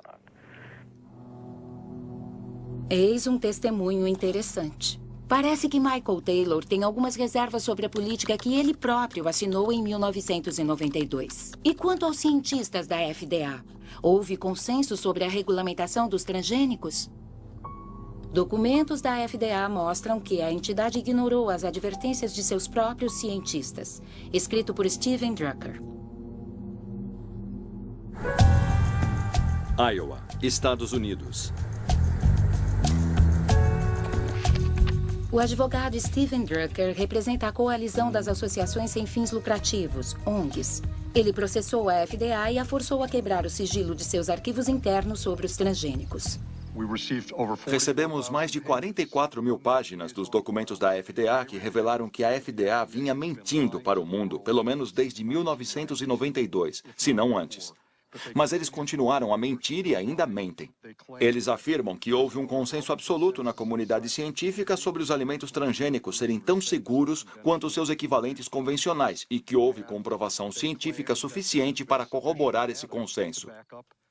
Eis um testemunho interessante. Parece que Michael Taylor tem algumas reservas sobre a política que ele próprio assinou em 1992. E quanto aos cientistas da FDA, houve consenso sobre a regulamentação dos transgênicos? Documentos da FDA mostram que a entidade ignorou as advertências de seus próprios cientistas. Escrito por Steven Drucker. Iowa, Estados Unidos. O advogado Steven Drucker representa a coalizão das associações sem fins lucrativos, ONGs. Ele processou a FDA e a forçou a quebrar o sigilo de seus arquivos internos sobre os transgênicos. Recebemos mais de 44 mil páginas dos documentos da FDA que revelaram que a FDA vinha mentindo para o mundo, pelo menos desde 1992, se não antes. Mas eles continuaram a mentir e ainda mentem. Eles afirmam que houve um consenso absoluto na comunidade científica sobre os alimentos transgênicos serem tão seguros quanto seus equivalentes convencionais e que houve comprovação científica suficiente para corroborar esse consenso.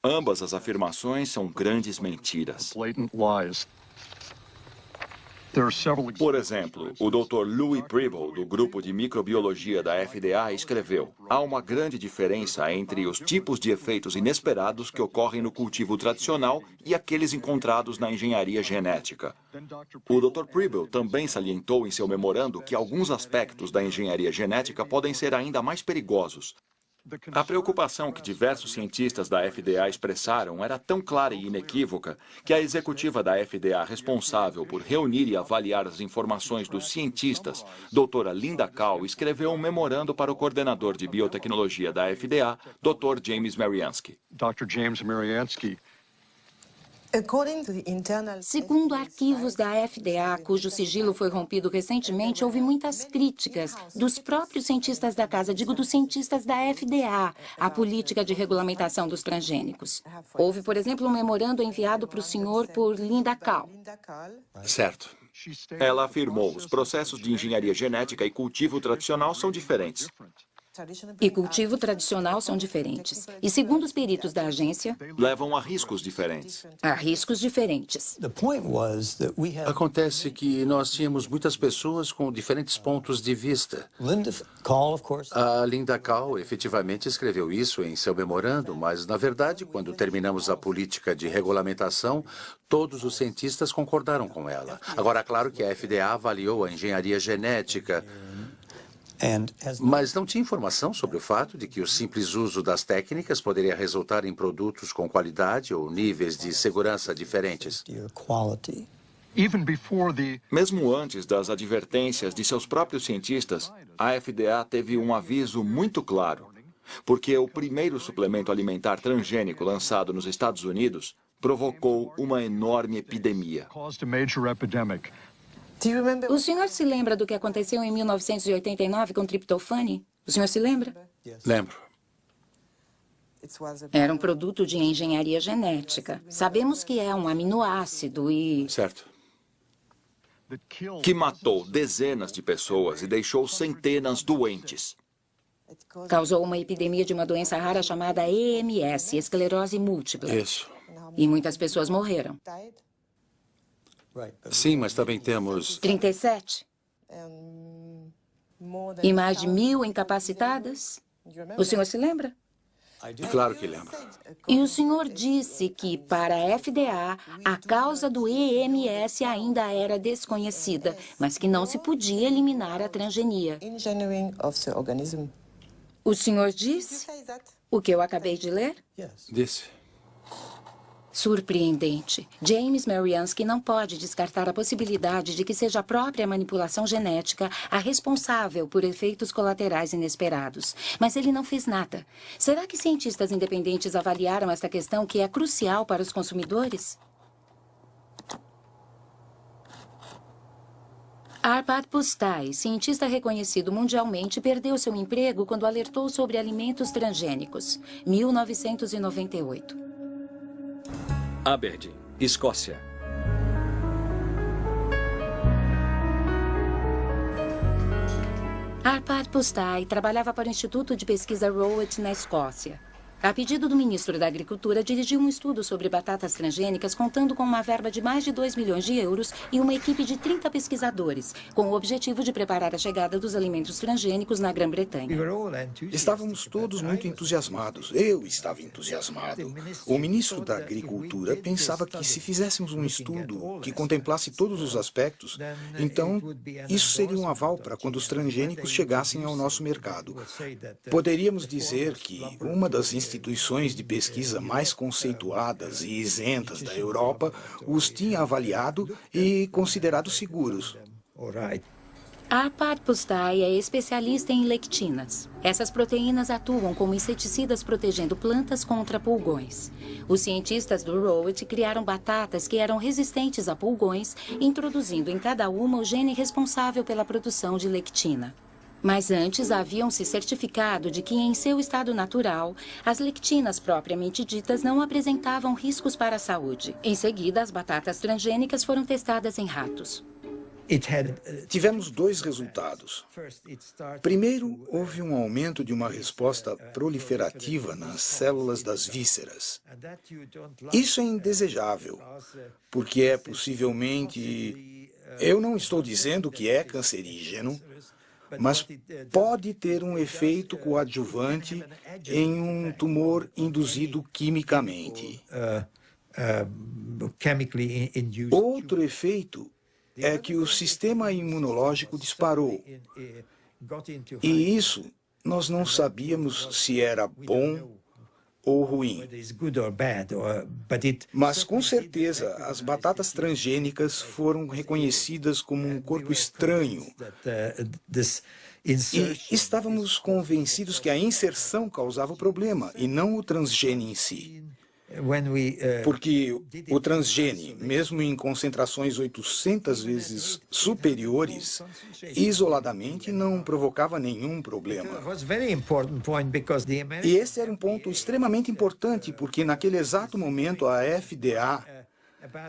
Ambas as afirmações são grandes mentiras. Por exemplo, o Dr. Louis Preble, do grupo de microbiologia da FDA, escreveu: há uma grande diferença entre os tipos de efeitos inesperados que ocorrem no cultivo tradicional e aqueles encontrados na engenharia genética. O Dr. Preble também salientou em seu memorando que alguns aspectos da engenharia genética podem ser ainda mais perigosos. A preocupação que diversos cientistas da FDA expressaram era tão clara e inequívoca que a executiva da FDA responsável por reunir e avaliar as informações dos cientistas, doutora Linda Kahl, escreveu um memorando para o coordenador de biotecnologia da FDA, Dr. James Mariansky. Dr. James Mariansky. Segundo arquivos da FDA, cujo sigilo foi rompido recentemente, houve muitas críticas dos próprios cientistas da casa, digo dos cientistas da FDA, à política de regulamentação dos transgênicos. Houve, por exemplo, um memorando enviado para o senhor por Linda Kahl. Certo. Ela afirmou: os processos de engenharia genética e cultivo tradicional são diferentes. E cultivo tradicional são diferentes. E segundo os peritos da agência, levam a riscos diferentes. A riscos diferentes. Acontece que nós tínhamos muitas pessoas com diferentes pontos de vista. A Linda Kahl efetivamente escreveu isso em seu memorando, mas, na verdade, quando terminamos a política de regulamentação, todos os cientistas concordaram com ela. Agora, claro que a FDA avaliou a engenharia genética, mas não tinha informação sobre o fato de que o simples uso das técnicas poderia resultar em produtos com qualidade ou níveis de segurança diferentes. Mesmo antes das advertências de seus próprios cientistas, a FDA teve um aviso muito claro, porque o primeiro suplemento alimentar transgênico lançado nos Estados Unidos provocou uma enorme epidemia. O senhor se lembra do que aconteceu em 1989 com triptofane? O senhor se lembra? Lembro. Era um produto de engenharia genética. Sabemos que é um aminoácido e... Certo. Que matou dezenas de pessoas e deixou centenas doentes. Causou uma epidemia de uma doença rara chamada EMS, esclerose múltipla. Isso. E muitas pessoas morreram. Sim, mas também temos... 37. E mais de 1.000 incapacitadas? O senhor se lembra? Claro que lembro. E o senhor disse que, para a FDA, a causa do EMS ainda era desconhecida, mas que não se podia eliminar a transgenia. O senhor disse o que eu acabei de ler? Disse. Surpreendente. James Mariansky não pode descartar a possibilidade de que seja a própria manipulação genética a responsável por efeitos colaterais inesperados. Mas ele não fez nada. Será que cientistas independentes avaliaram esta questão que é crucial para os consumidores? Arpad Pusztai, cientista reconhecido mundialmente, perdeu seu emprego quando alertou sobre alimentos transgênicos. 1998. Aberdeen, Escócia. Arpad Pusztai trabalhava para o Instituto de Pesquisa Rowett, na Escócia. A pedido do ministro da Agricultura, dirigiu um estudo sobre batatas transgênicas contando com uma verba de mais de 2 milhões de euros e uma equipe de 30 pesquisadores, com o objetivo de preparar a chegada dos alimentos transgênicos na Grã-Bretanha. Estávamos todos muito entusiasmados. Eu estava entusiasmado. O ministro da Agricultura pensava que se fizéssemos um estudo que contemplasse todos os aspectos, então isso seria um aval para quando os transgênicos chegassem ao nosso mercado. Poderíamos dizer que uma das instituições de pesquisa mais conceituadas e isentas da Europa os tinha avaliado e considerado seguros. Arpad Pusztai é especialista em lectinas. Essas proteínas atuam como inseticidas protegendo plantas contra pulgões. Os cientistas do Rowett criaram batatas que eram resistentes a pulgões, introduzindo em cada uma o gene responsável pela produção de lectina. Mas antes haviam se certificado de que, em seu estado natural, as lectinas propriamente ditas não apresentavam riscos para a saúde. Em seguida, as batatas transgênicas foram testadas em ratos. Tivemos dois resultados. Primeiro, houve um aumento de uma resposta proliferativa nas células das vísceras. Isso é indesejável, porque é possivelmente... Eu não estou dizendo que é cancerígeno, mas pode ter um efeito coadjuvante em um tumor induzido quimicamente. Outro efeito é que o sistema imunológico disparou. E isso nós não sabíamos se era bom ou ruim. Mas, com certeza, as batatas transgênicas foram reconhecidas como um corpo estranho. E estávamos convencidos que a inserção causava o problema, e não o transgene em si. Porque o transgene, mesmo em concentrações 800 vezes superiores, isoladamente não provocava nenhum problema. E esse era um ponto extremamente importante, porque naquele exato momento a FDA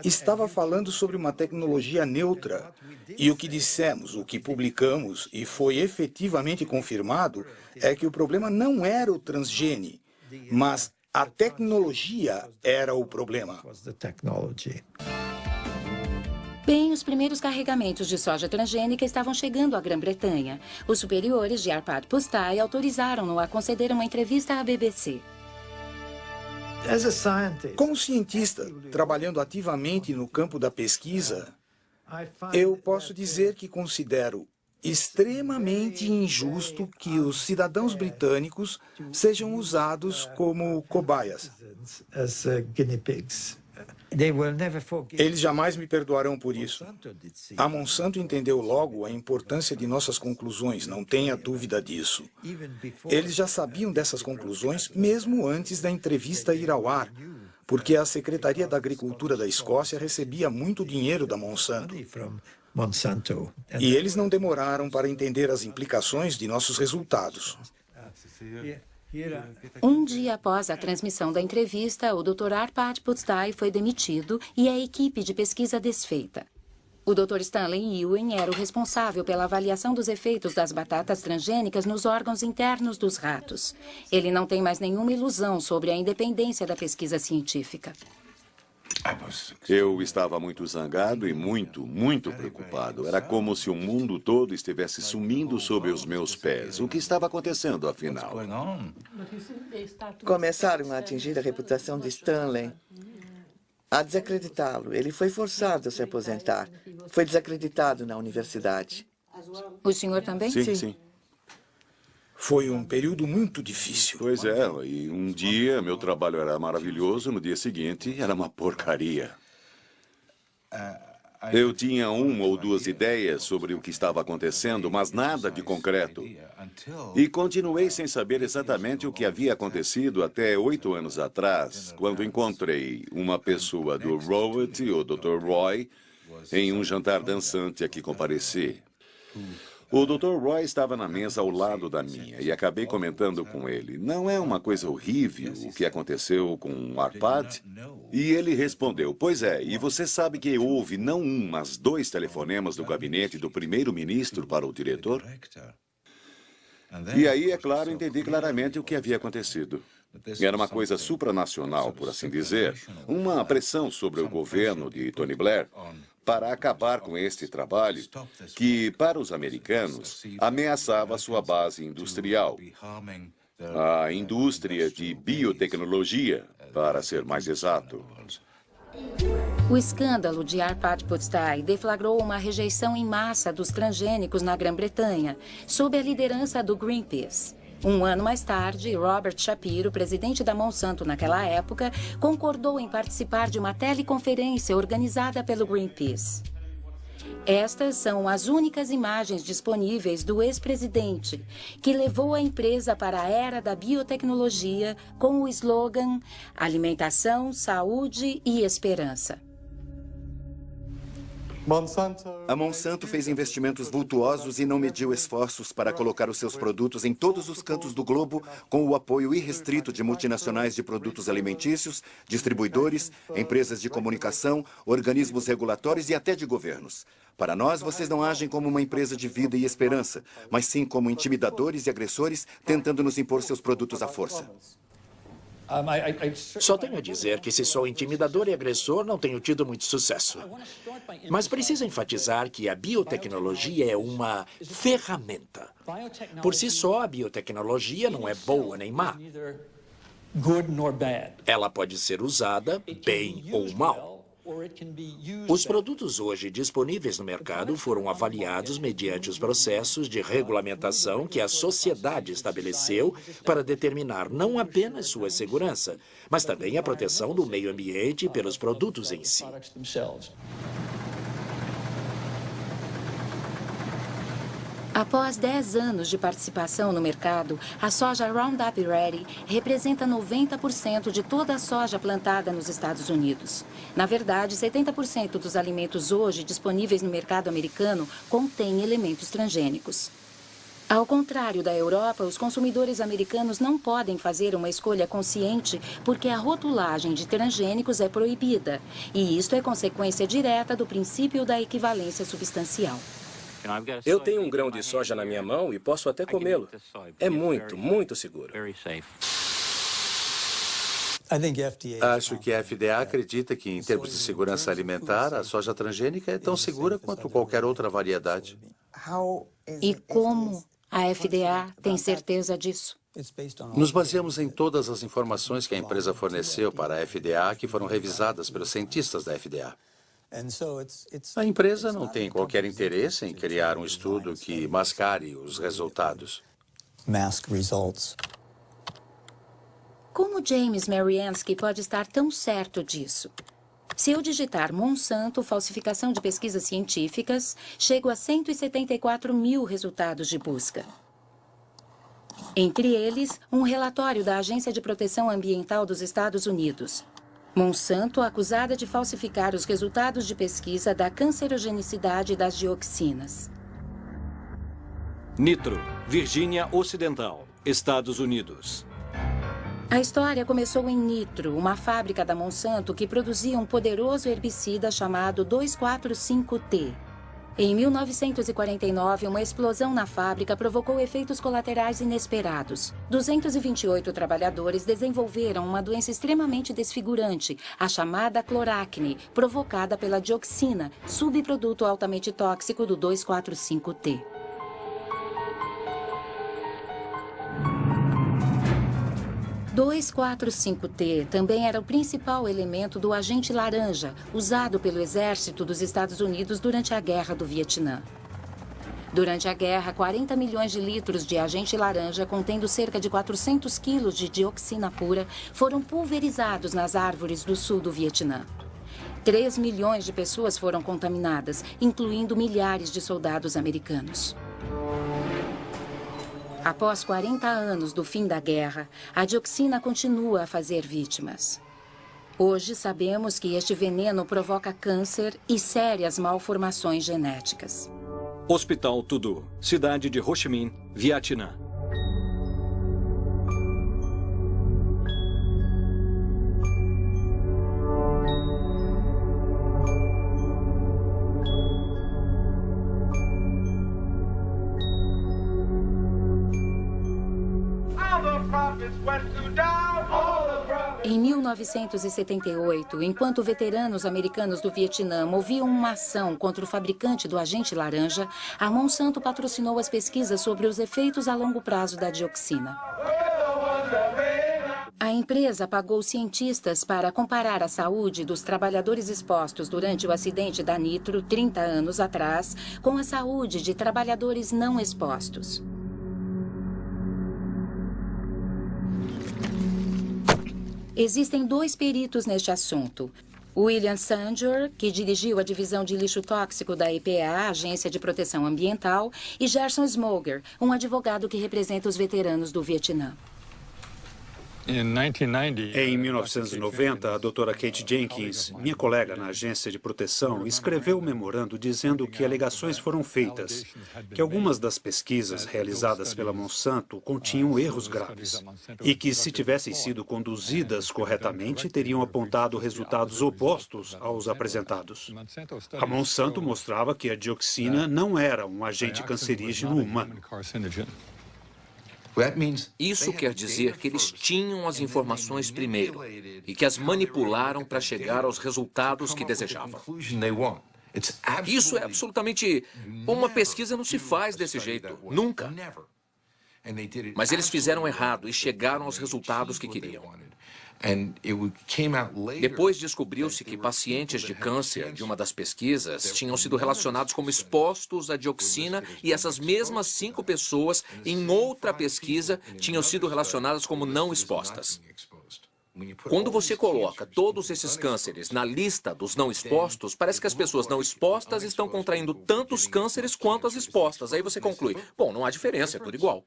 estava falando sobre uma tecnologia neutra. E o que dissemos, o que publicamos, e foi efetivamente confirmado, é que o problema não era o transgene, mas a tecnologia era o problema. Bem, os primeiros carregamentos de soja transgênica estavam chegando à Grã-Bretanha. Os superiores de Arpad Pusztai autorizaram-no a conceder uma entrevista à BBC. Como cientista, trabalhando ativamente no campo da pesquisa, eu posso dizer que considero extremamente injusto que os cidadãos britânicos sejam usados como cobaias. Eles jamais me perdoarão por isso. A Monsanto entendeu logo a importância de nossas conclusões, não tenha dúvida disso. Eles já sabiam dessas conclusões mesmo antes da entrevista ir ao ar, porque a Secretaria da Agricultura da Escócia recebia muito dinheiro da Monsanto. E eles não demoraram para entender as implicações de nossos resultados. Um dia após a transmissão da entrevista, o Dr. Arpad Pusztai foi demitido e a equipe de pesquisa desfeita. O Dr. Stanley Ewing era o responsável pela avaliação dos efeitos das batatas transgênicas nos órgãos internos dos ratos. Ele não tem mais nenhuma ilusão sobre a independência da pesquisa científica. Eu estava muito zangado e muito preocupado. Era como se o mundo todo estivesse sumindo sob os meus pés. O que estava acontecendo, afinal? Começaram a atingir a reputação de Stanley, a desacreditá-lo. Ele foi forçado a se aposentar. Foi desacreditado na universidade. O senhor também? Sim. Foi um período muito difícil. Pois é, e um dia meu trabalho era maravilhoso, no dia seguinte era uma porcaria. Eu tinha uma ou duas ideias sobre o que estava acontecendo, mas nada de concreto. E continuei sem saber exatamente o que havia acontecido até 8 anos atrás, quando encontrei uma pessoa do Rowett, o Dr. Roy, em um jantar dançante a que compareci. O Dr. Roy estava na mesa ao lado da minha e acabei comentando com ele. Não é uma coisa horrível o que aconteceu com o Arpad? E ele respondeu, pois é, e você sabe que houve não um, mas 2 telefonemas do gabinete do primeiro-ministro para o diretor? E aí, é claro, entendi claramente o que havia acontecido. Era uma coisa supranacional, por assim dizer, uma pressão sobre o governo de Tony Blair para acabar com este trabalho que, para os americanos, ameaçava sua base industrial. A indústria de biotecnologia, para ser mais exato. O escândalo de Arpad Pusztai deflagrou uma rejeição em massa dos transgênicos na Grã-Bretanha, sob a liderança do Greenpeace. Um ano mais tarde, Robert Shapiro, presidente da Monsanto naquela época, concordou em participar de uma teleconferência organizada pelo Greenpeace. Estas são as únicas imagens disponíveis do ex-presidente, que levou a empresa para a era da biotecnologia com o slogan Alimentação, Saúde e Esperança. A Monsanto fez investimentos vultuosos e não mediu esforços para colocar os seus produtos em todos os cantos do globo com o apoio irrestrito de multinacionais de produtos alimentícios, distribuidores, empresas de comunicação, organismos regulatórios e até de governos. Para nós, vocês não agem como uma empresa de vida e esperança, mas sim como intimidadores e agressores tentando nos impor seus produtos à força. Só tenho a dizer que se sou intimidador e agressor, não tenho tido muito sucesso. Mas preciso enfatizar que a biotecnologia é uma ferramenta. Por si só, a biotecnologia não é boa nem má. Ela pode ser usada bem ou mal. Os produtos hoje disponíveis no mercado foram avaliados mediante os processos de regulamentação que a sociedade estabeleceu para determinar não apenas sua segurança, mas também a proteção do meio ambiente pelos produtos em si. Após 10 anos de participação no mercado, a soja Roundup Ready representa 90% de toda a soja plantada nos Estados Unidos. Na verdade, 70% dos alimentos hoje disponíveis no mercado americano contêm elementos transgênicos. Ao contrário da Europa, os consumidores americanos não podem fazer uma escolha consciente porque a rotulagem de transgênicos é proibida. E isto é consequência direta do princípio da equivalência substancial. Eu tenho um grão de soja na minha mão e posso até comê-lo. É muito seguro. Acho que a FDA acredita que, em termos de segurança alimentar, a soja transgênica é tão segura quanto qualquer outra variedade. E como a FDA tem certeza disso? Nos baseamos em todas as informações que a empresa forneceu para a FDA, que foram revisadas pelos cientistas da FDA. A empresa não tem qualquer interesse em criar um estudo que mascare os resultados. Como James Mariansky pode estar tão certo disso? Se eu digitar Monsanto, falsificação de pesquisas científicas, chego a 174 mil resultados de busca. Entre eles, um relatório da Agência de Proteção Ambiental dos Estados Unidos. Monsanto, acusada de falsificar os resultados de pesquisa da cancerogenicidade das dioxinas. Nitro, Virgínia Ocidental, Estados Unidos. A história começou em Nitro, uma fábrica da Monsanto que produzia um poderoso herbicida chamado 2,4,5-T. Em 1949, uma explosão na fábrica provocou efeitos colaterais inesperados. 228 trabalhadores desenvolveram uma doença extremamente desfigurante, a chamada cloracne, provocada pela dioxina, subproduto altamente tóxico do 2,4,5-T. O 2,4,5-T também era o principal elemento do agente laranja, usado pelo exército dos Estados Unidos durante a Guerra do Vietnã. Durante a guerra, 40 milhões de litros de agente laranja, contendo cerca de 400 quilos de dioxina pura, foram pulverizados nas árvores do sul do Vietnã. 3 milhões de pessoas foram contaminadas, incluindo milhares de soldados americanos. Após 40 anos do fim da guerra, a dioxina continua a fazer vítimas. Hoje sabemos que este veneno provoca câncer e sérias malformações genéticas. Hospital Tudu, cidade de Ho Chi Minh, Vietnã. Em 1978, enquanto veteranos americanos do Vietnã moviam uma ação contra o fabricante do agente laranja, a Monsanto patrocinou as pesquisas sobre os efeitos a longo prazo da dioxina. A empresa pagou cientistas para comparar a saúde dos trabalhadores expostos durante o acidente da Nitro, 30 anos atrás, com a saúde de trabalhadores não expostos. Existem 2 peritos neste assunto. William Sanger, que dirigiu a divisão de lixo tóxico da EPA, Agência de Proteção Ambiental, e Gerson Smoger, um advogado que representa os veteranos do Vietnã. Em 1990, a doutora Kate Jenkins, minha colega na Agência de Proteção, escreveu um memorando dizendo que alegações foram feitas, que algumas das pesquisas realizadas pela Monsanto continham erros graves e que, se tivessem sido conduzidas corretamente, teriam apontado resultados opostos aos apresentados. A Monsanto mostrava que a dioxina não era um agente cancerígeno humano. Isso quer dizer que eles tinham as informações primeiro e que as manipularam para chegar aos resultados que desejavam. Isso é absolutamente... Uma pesquisa não se faz desse jeito, nunca. Mas eles fizeram errado e chegaram aos resultados que queriam. Depois descobriu-se que pacientes de câncer de uma das pesquisas tinham sido relacionados como expostos à dioxina e essas mesmas 5 pessoas, em outra pesquisa, tinham sido relacionadas como não expostas. Quando você coloca todos esses cânceres na lista dos não expostos, parece que as pessoas não expostas estão contraindo tantos cânceres quanto as expostas. Aí você conclui, bom, não há diferença, é tudo igual.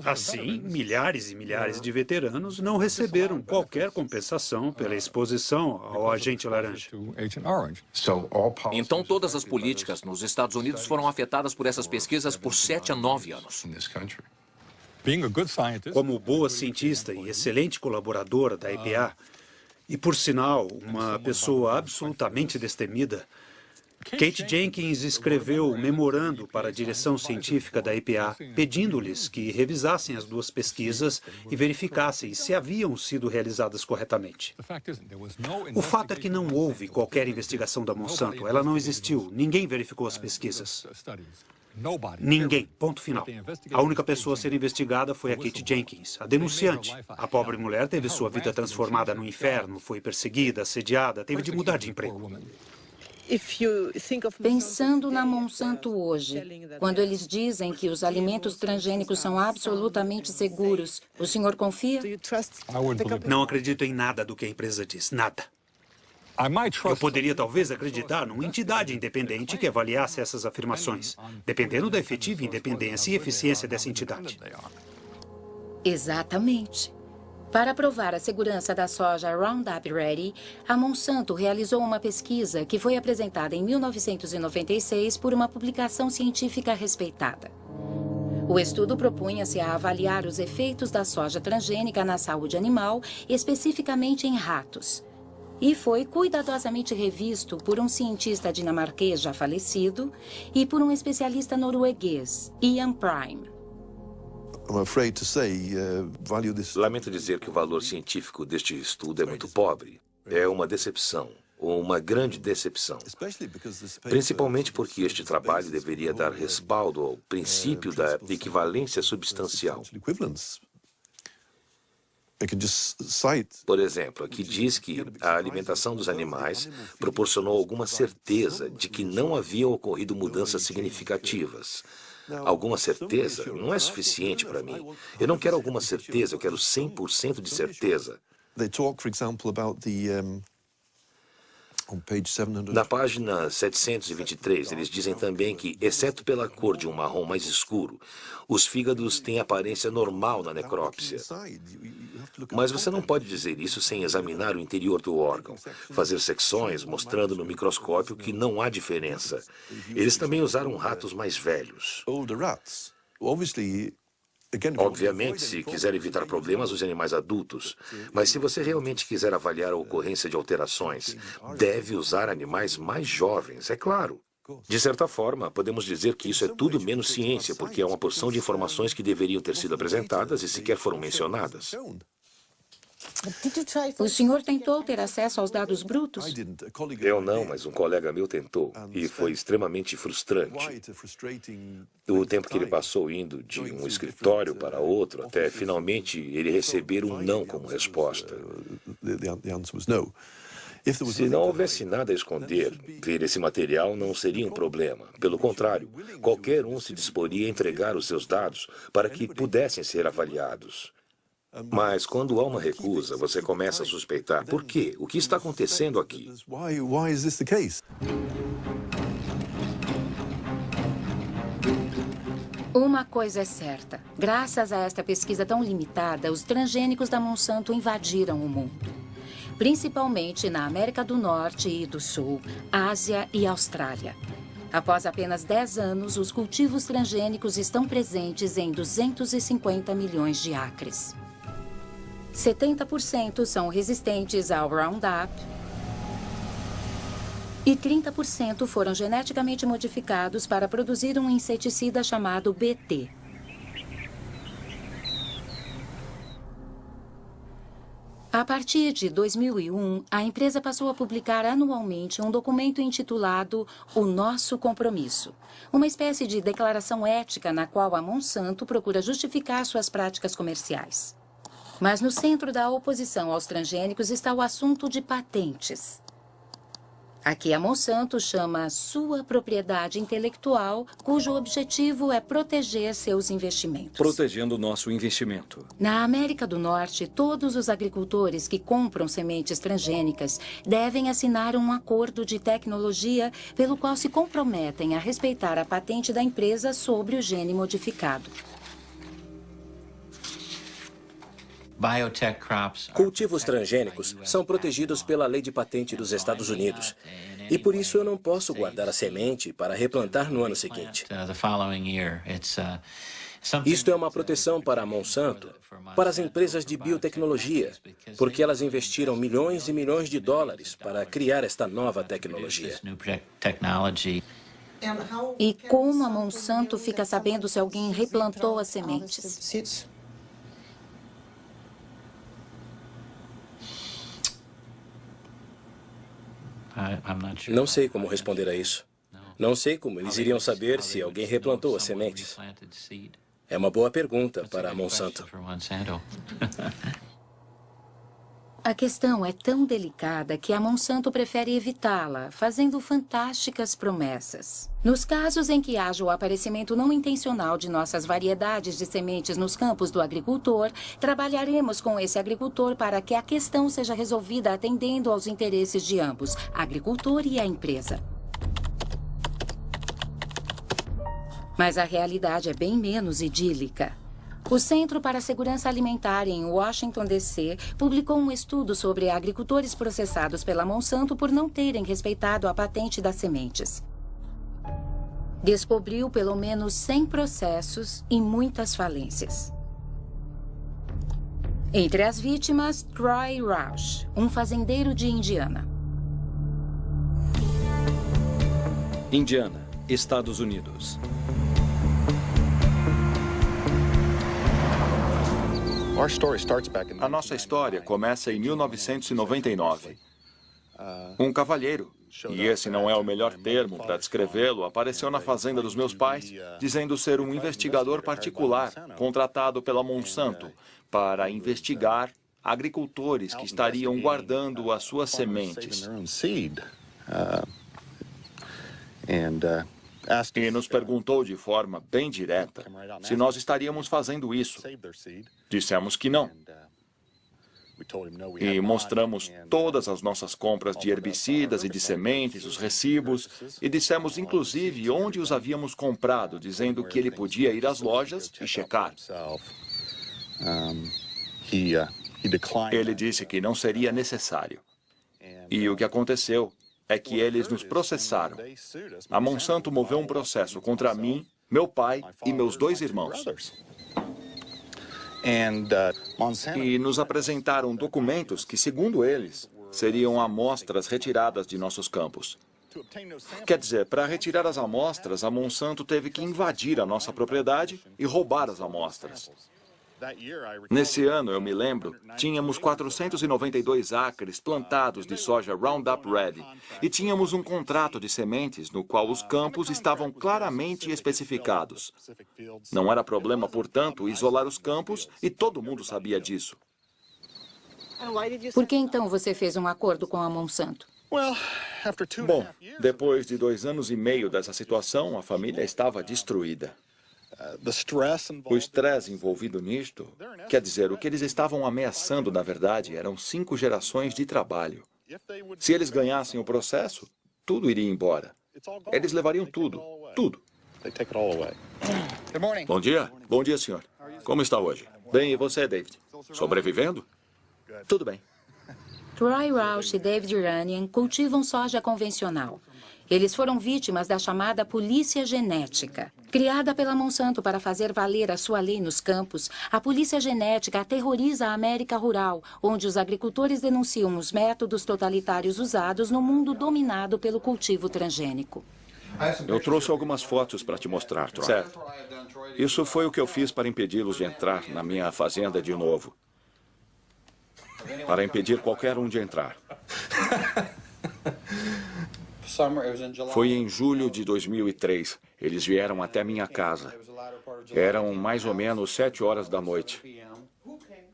Assim, milhares e milhares de veteranos não receberam qualquer compensação pela exposição ao agente laranja. Então, todas as políticas nos Estados Unidos foram afetadas por essas pesquisas por 7 a 9 anos. Como boa cientista e excelente colaboradora da EPA, e por sinal, uma pessoa absolutamente destemida, Kate Jenkins escreveu um memorando para a direção científica da EPA, pedindo-lhes que revisassem as 2 pesquisas e verificassem se haviam sido realizadas corretamente. O fato é que não houve qualquer investigação da Monsanto. Ela não existiu. Ninguém verificou as pesquisas. Ninguém. Ponto final. A única pessoa a ser investigada foi a Kate Jenkins, a denunciante. A pobre mulher teve sua vida transformada no inferno, foi perseguida, assediada, teve de mudar de emprego. Pensando na Monsanto hoje, quando eles dizem que os alimentos transgênicos são absolutamente seguros, o senhor confia? Não acredito em nada do que a empresa diz, nada. Eu poderia talvez acreditar numa entidade independente que avaliasse essas afirmações, dependendo da efetiva independência e eficiência dessa entidade. Exatamente. Para provar a segurança da soja Roundup Ready, a Monsanto realizou uma pesquisa que foi apresentada em 1996 por uma publicação científica respeitada. O estudo propunha-se a avaliar os efeitos da soja transgênica na saúde animal, especificamente em ratos. E foi cuidadosamente revisto por um cientista dinamarquês já falecido e por um especialista norueguês, Ian Prime. Lamento dizer que o valor científico deste estudo é muito pobre. É uma decepção, ou uma grande decepção. Principalmente porque este trabalho deveria dar respaldo ao princípio da equivalência substancial. Por exemplo, aqui diz que a alimentação dos animais proporcionou alguma certeza de que não haviam ocorrido mudanças significativas. Alguma certeza não é suficiente para mim. Eu não quero alguma certeza, eu quero 100% de certeza. Na página 723, eles dizem também que, exceto pela cor de um marrom mais escuro, os fígados têm aparência normal na necrópsia. Mas você não pode dizer isso sem examinar o interior do órgão, fazer secções mostrando no microscópio que não há diferença. Eles também usaram ratos mais velhos. Obviamente, se quiser evitar problemas, use animais adultos. Mas se você realmente quiser avaliar a ocorrência de alterações, deve usar animais mais jovens, é claro. De certa forma, podemos dizer que isso é tudo menos ciência, porque é uma porção de informações que deveriam ter sido apresentadas e sequer foram mencionadas. O senhor tentou ter acesso aos dados brutos? Eu não, mas um colega meu tentou, e foi extremamente frustrante. O tempo que ele passou indo de um escritório para outro, até finalmente ele receber um não como resposta. Se não houvesse nada a esconder, ver esse material não seria um problema. Pelo contrário, qualquer um se disporia a entregar os seus dados para que pudessem ser avaliados. Mas quando há uma recusa, você começa a suspeitar. Por quê? O que está acontecendo aqui? Uma coisa é certa. Graças a esta pesquisa tão limitada, os transgênicos da Monsanto invadiram o mundo. Principalmente na América do Norte e do Sul, Ásia e Austrália. Após apenas 10 anos, os cultivos transgênicos estão presentes em 250 milhões de acres. 70% são resistentes ao Roundup e 30% foram geneticamente modificados para produzir um inseticida chamado BT. A partir de 2001, a empresa passou a publicar anualmente um documento intitulado O Nosso Compromisso, uma espécie de declaração ética na qual a Monsanto procura justificar suas práticas comerciais. Mas no centro da oposição aos transgênicos está o assunto de patentes. Aqui a Monsanto chama sua propriedade intelectual, cujo objetivo é proteger seus investimentos. Protegendo o nosso investimento. Na América do Norte, todos os agricultores que compram sementes transgênicas devem assinar um acordo de tecnologia pelo qual se comprometem a respeitar a patente da empresa sobre o gene modificado. Cultivos transgênicos são protegidos pela lei de patente dos Estados Unidos. E por isso eu não posso guardar a semente para replantar no ano seguinte. Isto é uma proteção para a Monsanto, para as empresas de biotecnologia, porque elas investiram milhões e milhões de dólares para criar esta nova tecnologia. E como a Monsanto fica sabendo se alguém replantou as sementes? Não sei como responder a isso. Não sei como eles iriam saber se alguém replantou as sementes. É uma boa pergunta para a Monsanto. A questão é tão delicada que a Monsanto prefere evitá-la, fazendo fantásticas promessas. Nos casos em que haja o aparecimento não intencional de nossas variedades de sementes nos campos do agricultor, trabalharemos com esse agricultor para que a questão seja resolvida atendendo aos interesses de ambos, agricultor e a empresa. Mas a realidade é bem menos idílica. O Centro para a Segurança Alimentar em Washington, D.C., publicou um estudo sobre agricultores processados pela Monsanto por não terem respeitado a patente das sementes. Descobriu pelo menos 100 processos e muitas falências. Entre as vítimas, Troy Roush, um fazendeiro de Indiana. Indiana, Estados Unidos. A nossa história começa em 1999. Um cavalheiro, e esse não é o melhor termo para descrevê-lo, apareceu na fazenda dos meus pais, dizendo ser um investigador particular contratado pela Monsanto para investigar agricultores que estariam guardando as suas sementes. E nos perguntou de forma bem direta se nós estaríamos fazendo isso. Dissemos que não. E mostramos todas as nossas compras de herbicidas e de sementes, os recibos, e dissemos inclusive onde os havíamos comprado, dizendo que ele podia ir às lojas e checar. Ele disse que não seria necessário. E o que aconteceu é que eles nos processaram. A Monsanto moveu um processo contra mim, meu pai e meus 2 irmãos. E nos apresentaram documentos que, segundo eles, seriam amostras retiradas de nossos campos. Quer dizer, para retirar as amostras, a Monsanto teve que invadir a nossa propriedade e roubar as amostras. Nesse ano, eu me lembro, tínhamos 492 acres plantados de soja Roundup Ready e tínhamos um contrato de sementes no qual os campos estavam claramente especificados. Não era problema, portanto, isolar os campos e todo mundo sabia disso. Por que então você fez um acordo com a Monsanto? Bom, depois de 2 anos e meio dessa situação, a família estava destruída. O estresse envolvido nisto, quer dizer, o que eles estavam ameaçando, na verdade, eram 5 gerações de trabalho. Se eles ganhassem o processo, tudo iria embora. Eles levariam tudo, tudo. Bom dia. Bom dia, senhor. Como está hoje? Bem, e você, David? Sobrevivendo? Tudo bem. Troy Roush e David Runyon cultivam soja convencional. Eles foram vítimas da chamada polícia genética. Criada pela Monsanto para fazer valer a sua lei nos campos, a polícia genética aterroriza a América rural, onde os agricultores denunciam os métodos totalitários usados no mundo dominado pelo cultivo transgênico. Eu trouxe algumas fotos para te mostrar, Troy. Certo. Isso foi o que eu fiz para impedi-los de entrar na minha fazenda de novo. Para impedir qualquer um de entrar. Foi em julho de 2003. Eles vieram até minha casa. Eram mais ou menos 7 horas da noite.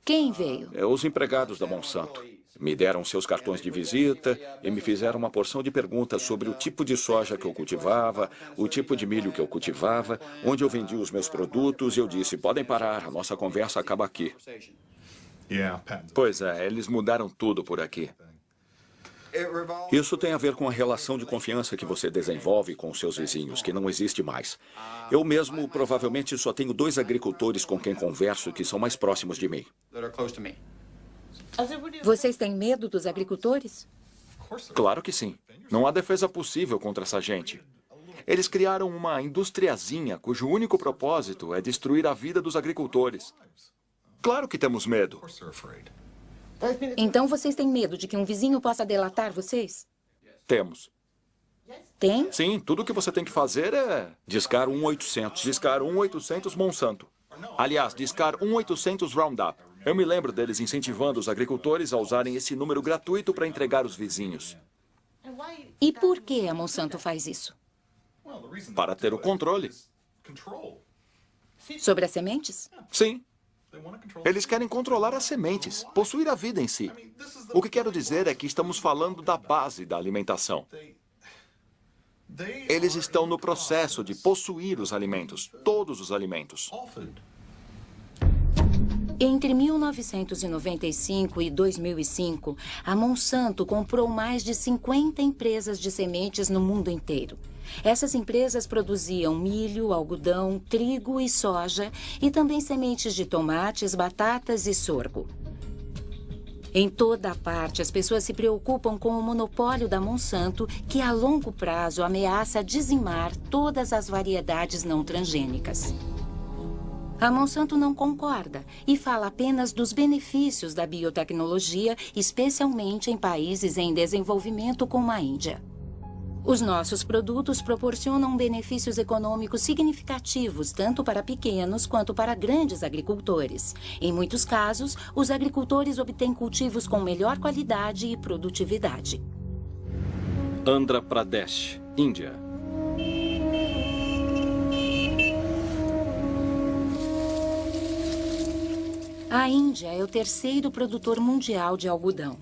Quem veio? Os empregados da Monsanto. Me deram seus cartões de visita e me fizeram uma porção de perguntas sobre o tipo de soja que eu cultivava, o tipo de milho que eu cultivava, onde eu vendia os meus produtos, e eu disse, podem parar, a nossa conversa acaba aqui. Pois é, eles mudaram tudo por aqui. Isso tem a ver com a relação de confiança que você desenvolve com seus vizinhos, que não existe mais. Eu mesmo provavelmente só tenho 2 agricultores com quem converso que são mais próximos de mim. Vocês têm medo dos agricultores? Claro que sim. Não há defesa possível contra essa gente. Eles criaram uma industriazinha cujo único propósito é destruir a vida dos agricultores. Claro que temos medo. Então vocês têm medo de que um vizinho possa delatar vocês? Temos. Tem? Sim, tudo o que você tem que fazer é discar 1-800. Discar 1-800 Monsanto. Aliás, discar 1-800 Roundup. Eu me lembro deles incentivando os agricultores a usarem esse número gratuito para entregar os vizinhos. E por que a Monsanto faz isso? Para ter o controle. Sobre as sementes? Sim. Eles querem controlar as sementes, possuir a vida em si. O que quero dizer é que estamos falando da base da alimentação. Eles estão no processo de possuir os alimentos, todos os alimentos. Entre 1995 e 2005, a Monsanto comprou mais de 50 empresas de sementes no mundo inteiro. Essas empresas produziam milho, algodão, trigo e soja e também sementes de tomates, batatas e sorgo. Em toda a parte, as pessoas se preocupam com o monopólio da Monsanto, que a longo prazo ameaça dizimar todas as variedades não transgênicas. A Monsanto não concorda e fala apenas dos benefícios da biotecnologia, especialmente em países em desenvolvimento como a Índia. Os nossos produtos proporcionam benefícios econômicos significativos tanto para pequenos quanto para grandes agricultores. Em muitos casos, os agricultores obtêm cultivos com melhor qualidade e produtividade. Andhra Pradesh, Índia. A Índia é o terceiro produtor mundial de algodão.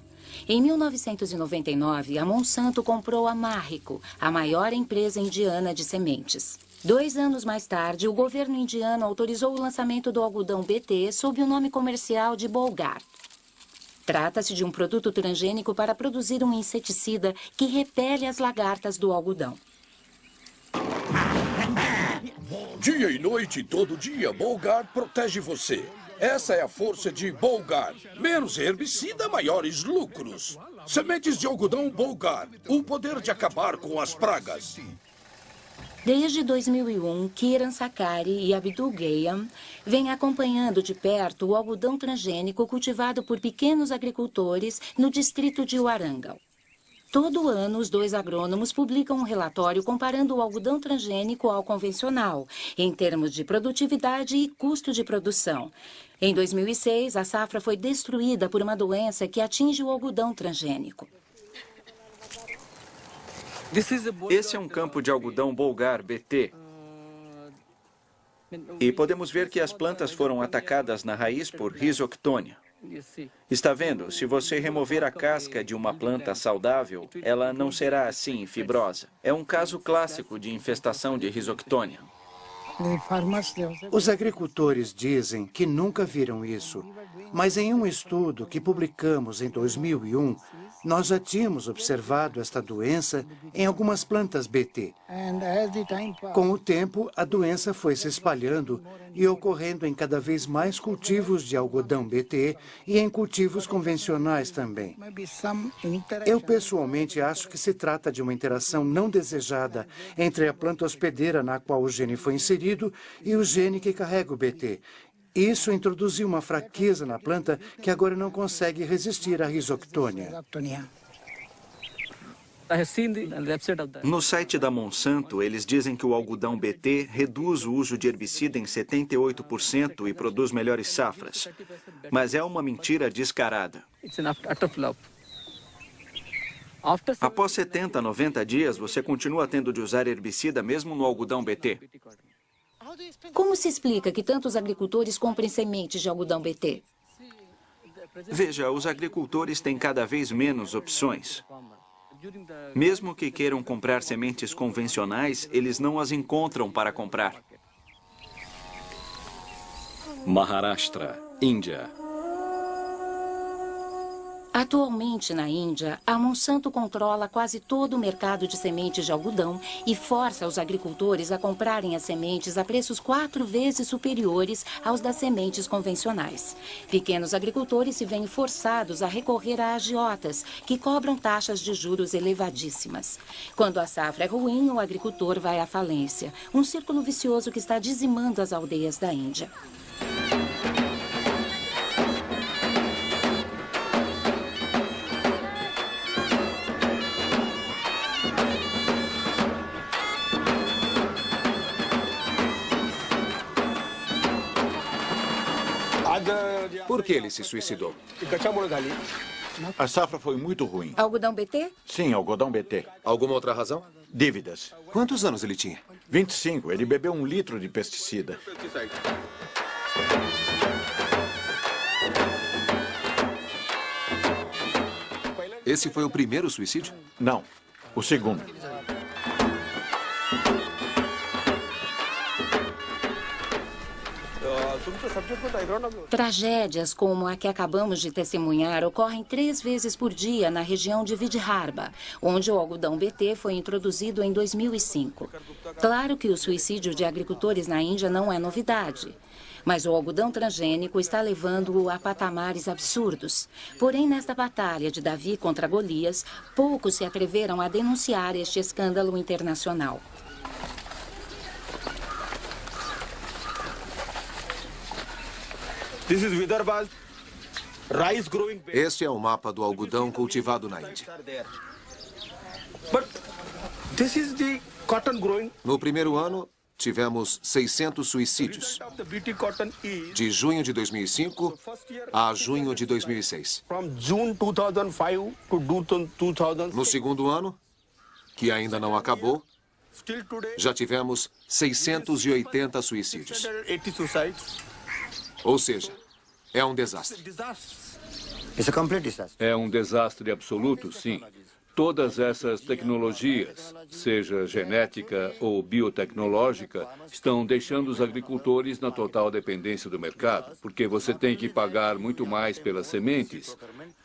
Em 1999, a Monsanto comprou a Marico, a maior empresa indiana de sementes. 2 anos mais tarde, o governo indiano autorizou o lançamento do algodão BT sob o nome comercial de Bollgard. Trata-se de um produto transgênico para produzir um inseticida que repele as lagartas do algodão. Dia e noite, todo dia, Bollgard protege você. Essa é a força de Bollgard. Menos herbicida, maiores lucros. Sementes de algodão Bollgard. O poder de acabar com as pragas. Desde 2001, Kiran Sakari e Abdul Gayam vêm acompanhando de perto o algodão transgênico cultivado por pequenos agricultores no distrito de Warangal. Todo ano, os 2 agrônomos publicam um relatório comparando o algodão transgênico ao convencional, em termos de produtividade e custo de produção. Em 2006, a safra foi destruída por uma doença que atinge o algodão transgênico. Esse é um campo de algodão Bollgard BT. E podemos ver que as plantas foram atacadas na raiz por Rhizoctonia. Está vendo? Se você remover a casca de uma planta saudável, ela não será assim fibrosa. É um caso clássico de infestação de Rhizoctonia. Os agricultores dizem que nunca viram isso, mas em um estudo que publicamos em 2001, nós já tínhamos observado esta doença em algumas plantas BT. Com o tempo, a doença foi se espalhando e ocorrendo em cada vez mais cultivos de algodão BT e em cultivos convencionais também. Eu pessoalmente acho que se trata de uma interação não desejada entre a planta hospedeira na qual o gene foi inserido e o gene que carrega o BT. Isso introduziu uma fraqueza na planta que agora não consegue resistir à Rhizoctonia. No site da Monsanto, eles dizem que o algodão BT reduz o uso de herbicida em 78% e produz melhores safras. Mas é uma mentira descarada. Após 70, 90 dias, você continua tendo de usar herbicida mesmo no algodão BT. Como se explica que tantos agricultores comprem sementes de algodão BT? Veja, os agricultores têm cada vez menos opções. Mesmo que queiram comprar sementes convencionais, eles não as encontram para comprar. Maharashtra, Índia. Atualmente, na Índia, a Monsanto controla quase todo o mercado de sementes de algodão e força os agricultores a comprarem as sementes a preços 4 vezes superiores aos das sementes convencionais. Pequenos agricultores se veem forçados a recorrer a agiotas, que cobram taxas de juros elevadíssimas. Quando a safra é ruim, o agricultor vai à falência, um círculo vicioso que está dizimando as aldeias da Índia. Por que ele se suicidou? A safra foi muito ruim. Algodão BT? Sim, algodão BT. Alguma outra razão? Dívidas. Quantos anos ele tinha? 25. Ele bebeu 1 litro de pesticida. Esse foi o primeiro suicídio? Não, o segundo. Tragédias como a que acabamos de testemunhar ocorrem 3 vezes por dia na região de Vidarbha, onde o algodão BT foi introduzido em 2005. Claro que o suicídio de agricultores na Índia não é novidade. Mas o algodão transgênico está levando-o a patamares absurdos. Porém, nesta batalha de Davi contra Golias, poucos se atreveram a denunciar este escândalo internacional. Este é o mapa do algodão cultivado na Índia. No primeiro ano, tivemos 600 suicídios, de junho de 2005 a junho de 2006. No segundo ano, que ainda não acabou, já tivemos 680 suicídios. Ou seja, é um desastre. É um desastre absoluto, sim. Todas essas tecnologias, seja genética ou biotecnológica, estão deixando os agricultores na total dependência do mercado, porque você tem que pagar muito mais pelas sementes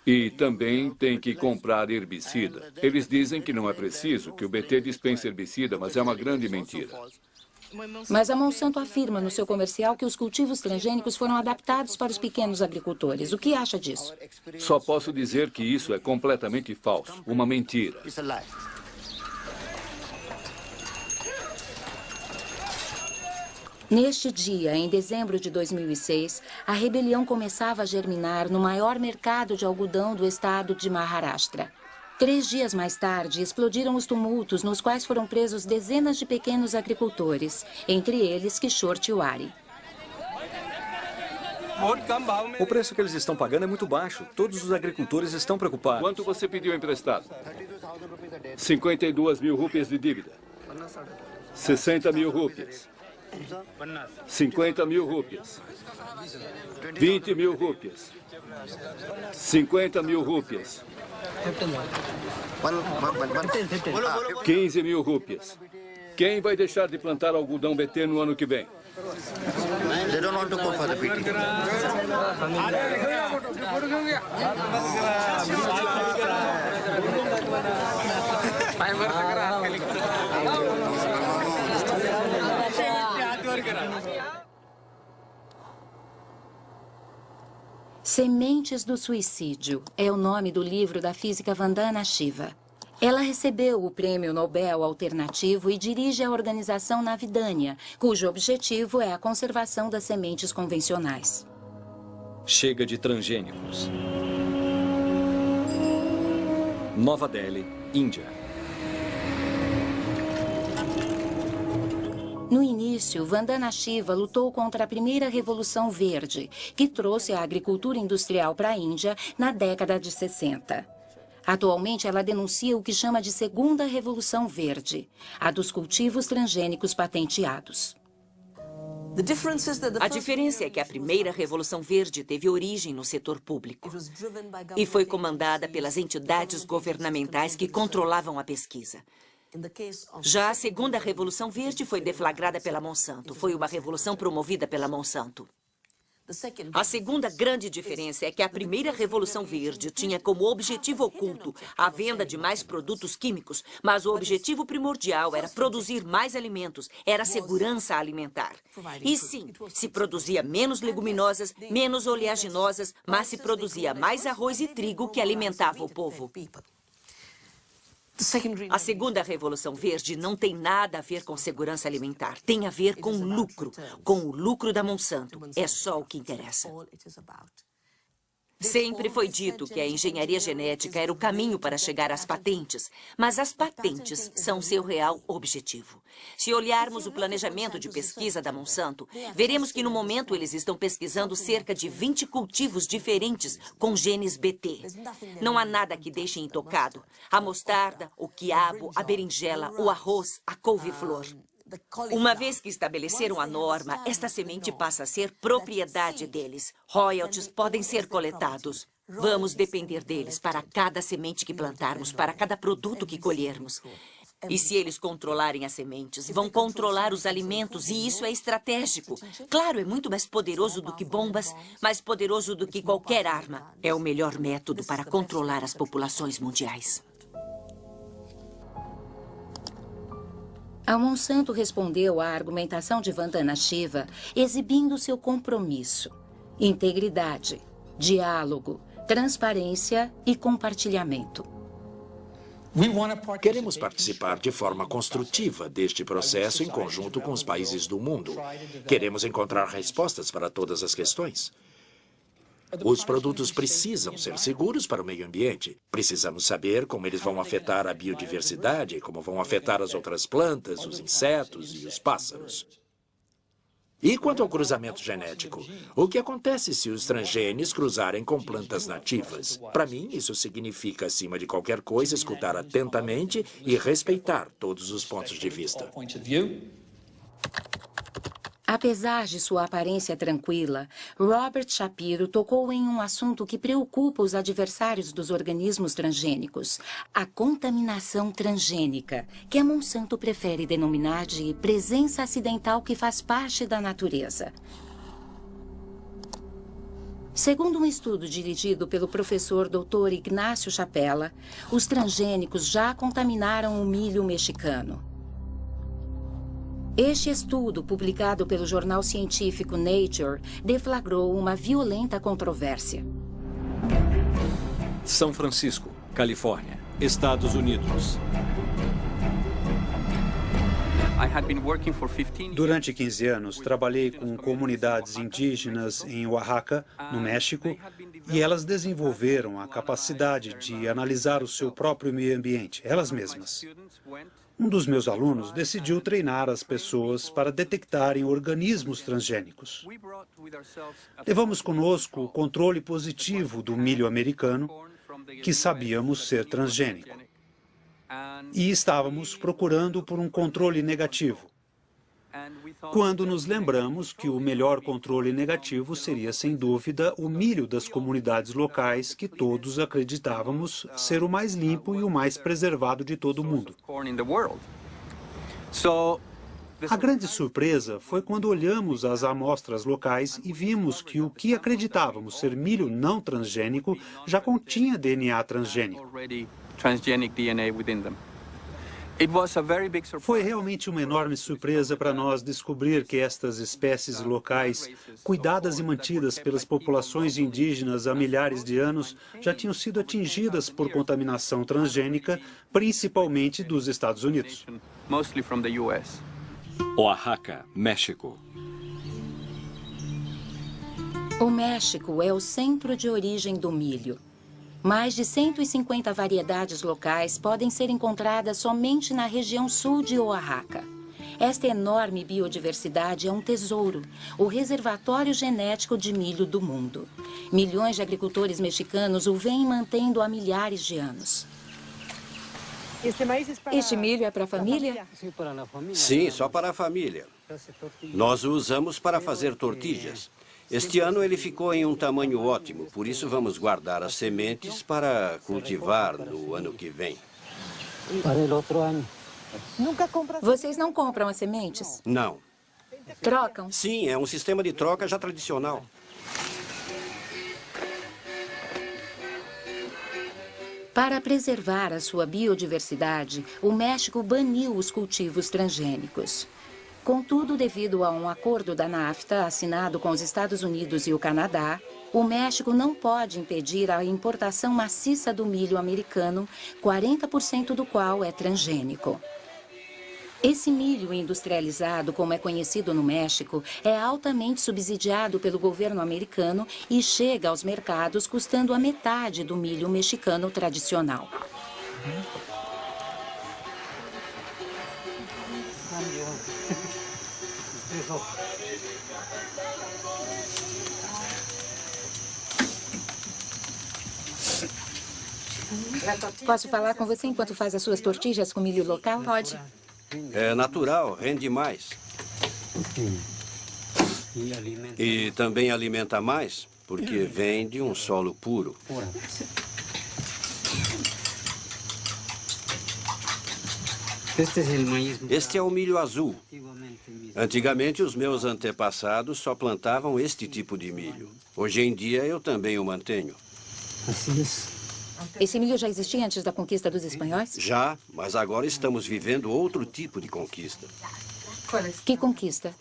e também tem que comprar herbicida. Eles dizem que não é preciso, que o BT dispensa herbicida, mas é uma grande mentira. Mas a Monsanto afirma no seu comercial que os cultivos transgênicos foram adaptados para os pequenos agricultores. O que acha disso? Só posso dizer que isso é completamente falso, uma mentira. Neste dia, em dezembro de 2006, a rebelião começava a germinar no maior mercado de algodão do estado de Maharashtra. 3 dias mais tarde, explodiram os tumultos nos quais foram presos dezenas de pequenos agricultores, entre eles Kishore Tiwari. O preço que eles estão pagando é muito baixo. Todos os agricultores estão preocupados. Quanto você pediu emprestado? 52 mil rúpias de dívida. 60 mil rúpias. 50 mil rúpias. 20 mil rúpias. 50 mil rúpias. 15 mil rúpias. Quem vai deixar de plantar algodão BT no ano que vem? Sementes do Suicídio é o nome do livro da física Vandana Shiva. Ela recebeu o Prêmio Nobel Alternativo e dirige a organização Navidania, cujo objetivo é a conservação das sementes convencionais. Chega de transgênicos. Nova Delhi, Índia. No início, Vandana Shiva lutou contra a primeira Revolução Verde, que trouxe a agricultura industrial para a Índia na década de 60. Atualmente, ela denuncia o que chama de Segunda Revolução Verde, a dos cultivos transgênicos patenteados. A diferença é que a primeira Revolução Verde teve origem no setor público e foi comandada pelas entidades governamentais que controlavam a pesquisa. Já a segunda Revolução Verde foi deflagrada pela Monsanto. Foi uma revolução promovida pela Monsanto. A segunda grande diferença é que a primeira Revolução Verde tinha como objetivo oculto a venda de mais produtos químicos, mas o objetivo primordial era produzir mais alimentos, era segurança alimentar. E sim, se produzia menos leguminosas, menos oleaginosas, mas se produzia mais arroz e trigo que alimentava o povo. A segunda Revolução Verde não tem nada a ver com segurança alimentar. Tem a ver com o lucro da Monsanto. É só o que interessa. Sempre foi dito que a engenharia genética era o caminho para chegar às patentes, mas as patentes são seu real objetivo. Se olharmos o planejamento de pesquisa da Monsanto, veremos que no momento eles estão pesquisando cerca de 20 cultivos diferentes com genes BT. Não há nada que deixe intocado. A mostarda, o quiabo, a berinjela, o arroz, a couve-flor. Uma vez que estabeleceram a norma, esta semente passa a ser propriedade deles. Royalties podem ser coletados. Vamos depender deles para cada semente que plantarmos, para cada produto que colhermos. E se eles controlarem as sementes, vão controlar os alimentos, e isso é estratégico. Claro, é muito mais poderoso do que bombas, mais poderoso do que qualquer arma. É o melhor método para controlar as populações mundiais. A Monsanto respondeu à argumentação de Vandana Shiva exibindo seu compromisso, integridade, diálogo, transparência e compartilhamento. Queremos participar de forma construtiva deste processo em conjunto com os países do mundo. Queremos encontrar respostas para todas as questões. Os produtos precisam ser seguros para o meio ambiente. Precisamos saber como eles vão afetar a biodiversidade, como vão afetar as outras plantas, os insetos e os pássaros. E quanto ao cruzamento genético? O que acontece se os transgênios cruzarem com plantas nativas? Para mim, isso significa, acima de qualquer coisa, escutar atentamente e respeitar todos os pontos de vista. Apesar de sua aparência tranquila, Robert Shapiro tocou em um assunto que preocupa os adversários dos organismos transgênicos: a contaminação transgênica, que a Monsanto prefere denominar de presença acidental que faz parte da natureza. Segundo um estudo dirigido pelo professor Dr. Ignácio Chapela, os transgênicos já contaminaram o milho mexicano. Este estudo, publicado pelo jornal científico Nature, deflagrou uma violenta controvérsia. São Francisco, Califórnia, Estados Unidos. Durante 15 anos, trabalhei com comunidades indígenas em Oaxaca, no México, e elas desenvolveram a capacidade de analisar o seu próprio meio ambiente, elas mesmas. Um dos meus alunos decidiu treinar as pessoas para detectarem organismos transgênicos. Levamos conosco o controle positivo do milho americano, que sabíamos ser transgênico. E estávamos procurando por um controle negativo, quando nos lembramos que o melhor controle negativo seria, sem dúvida, o milho das comunidades locais, que todos acreditávamos ser o mais limpo e o mais preservado de todo o mundo. A grande surpresa foi quando olhamos as amostras locais e vimos que o que acreditávamos ser milho não transgênico já continha DNA transgênico. Foi realmente uma enorme surpresa para nós descobrir que estas espécies locais, cuidadas e mantidas pelas populações indígenas há milhares de anos, já tinham sido atingidas por contaminação transgênica, principalmente dos Estados Unidos. Oaxaca, México. O México é o centro de origem do milho. Mais de 150 variedades locais podem ser encontradas somente na região sul de Oaxaca. Esta enorme biodiversidade é um tesouro, o reservatório genético de milho do mundo. Milhões de agricultores mexicanos o vêm mantendo há milhares de anos. Este milho é para a família? Sim, só para a família. Nós o usamos para fazer tortilhas. Este ano ele ficou em um tamanho ótimo, por isso vamos guardar as sementes para cultivar no ano que vem. Vocês não compram as sementes? Não. Trocam? Sim, é um sistema de troca já tradicional. Para preservar a sua biodiversidade, o México baniu os cultivos transgênicos. Contudo, devido a um acordo da NAFTA assinado com os Estados Unidos e o Canadá, o México não pode impedir a importação maciça do milho americano, 40% do qual é transgênico. Esse milho industrializado, como é conhecido no México, é altamente subsidiado pelo governo americano e chega aos mercados custando a metade do milho mexicano tradicional. Posso falar com você enquanto faz as suas tortilhas com milho local? Pode. É natural, rende mais. E também alimenta mais, porque vem de um solo puro. Este é o milho azul. Antigamente, os meus antepassados só plantavam este tipo de milho. Hoje em dia, eu também o mantenho. Esse milho já existia antes da conquista dos espanhóis? Já, mas agora estamos vivendo outro tipo de conquista. Que conquista?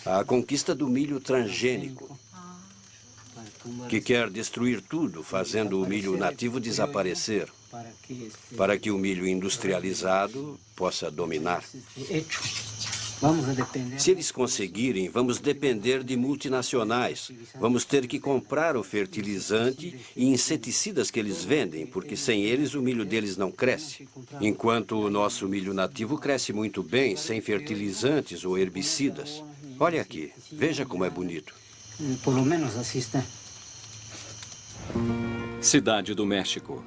A conquista do milho transgênico, que quer destruir tudo, fazendo o milho nativo desaparecer, para que o milho industrializado possa dominar. Se eles conseguirem, vamos depender de multinacionais. Vamos ter que comprar o fertilizante e inseticidas que eles vendem, porque sem eles o milho deles não cresce. Enquanto o nosso milho nativo cresce muito bem, sem fertilizantes ou herbicidas. Olha aqui, veja como é bonito. Pelo menos assim está. Cidade do México.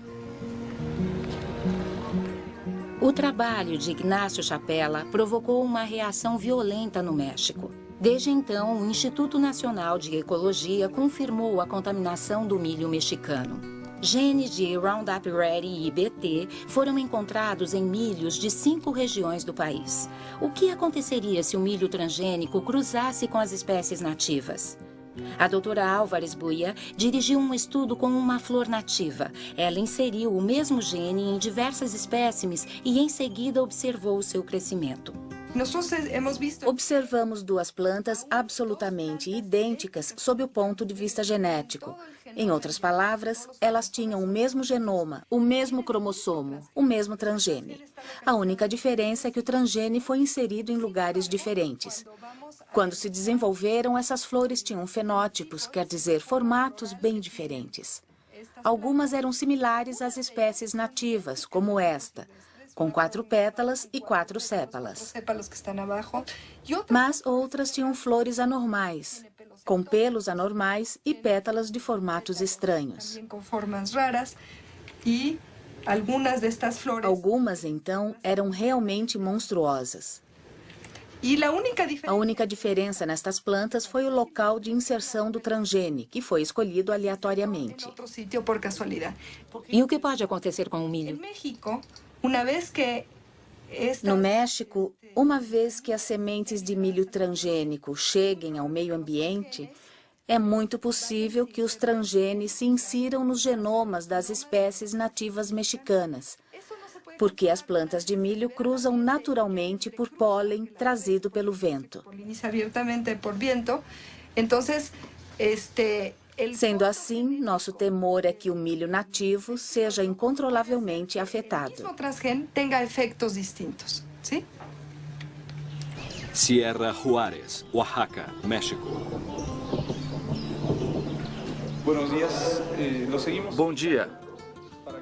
O trabalho de Ignacio Chapela provocou uma reação violenta no México. Desde então, o Instituto Nacional de Ecologia confirmou a contaminação do milho mexicano. Genes de Roundup Ready e BT foram encontrados em milhos de 5 regiões do país. O que aconteceria se o milho transgênico cruzasse com as espécies nativas? A doutora Álvares Buia dirigiu um estudo com uma flor nativa. Ela inseriu o mesmo gene em diversas espécimes e, em seguida, observou seu crescimento. Observamos 2 plantas absolutamente idênticas sob o ponto de vista genético. Em outras palavras, elas tinham o mesmo genoma, o mesmo cromossomo, o mesmo transgene. A única diferença é que o transgene foi inserido em lugares diferentes. Quando se desenvolveram, essas flores tinham fenótipos, quer dizer, formatos bem diferentes. Algumas eram similares às espécies nativas, como esta, com 4 pétalas e 4 sépalas. Mas outras tinham flores anormais, com pelos anormais e pétalas de formatos estranhos. Algumas, então, eram realmente monstruosas. A única diferença nestas plantas foi o local de inserção do transgene, que foi escolhido aleatoriamente. E o que pode acontecer com o milho? No México, uma vez que as sementes de milho transgênico cheguem ao meio ambiente, é muito possível que os transgenes se insiram nos genomas das espécies nativas mexicanas, porque as plantas de milho cruzam naturalmente por pólen trazido pelo vento. Sendo assim, nosso temor é que o milho nativo seja incontrolavelmente afetado. Sierra Juárez, Oaxaca, México. Bom dia.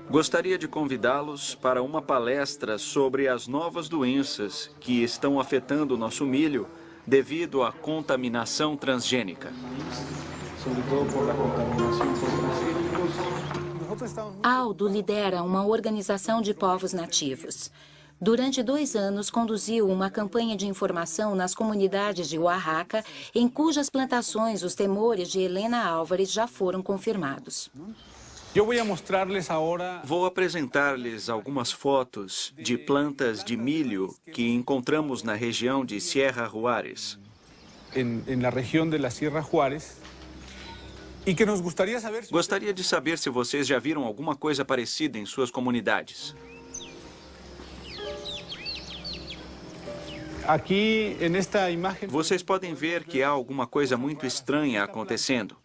Gostaria de convidá-los para uma palestra sobre as novas doenças que estão afetando o nosso milho devido à contaminação transgênica. Aldo lidera uma organização de povos nativos. Durante 2 anos, conduziu uma campanha de informação nas comunidades de Oaxaca, em cujas plantações os temores de Helena Álvares já foram confirmados. Vou apresentar-lhes algumas fotos de plantas de milho que encontramos na região de Sierra Juárez. Gostaria de saber se vocês já viram alguma coisa parecida em suas comunidades. Vocês podem ver que há alguma coisa muito estranha acontecendo.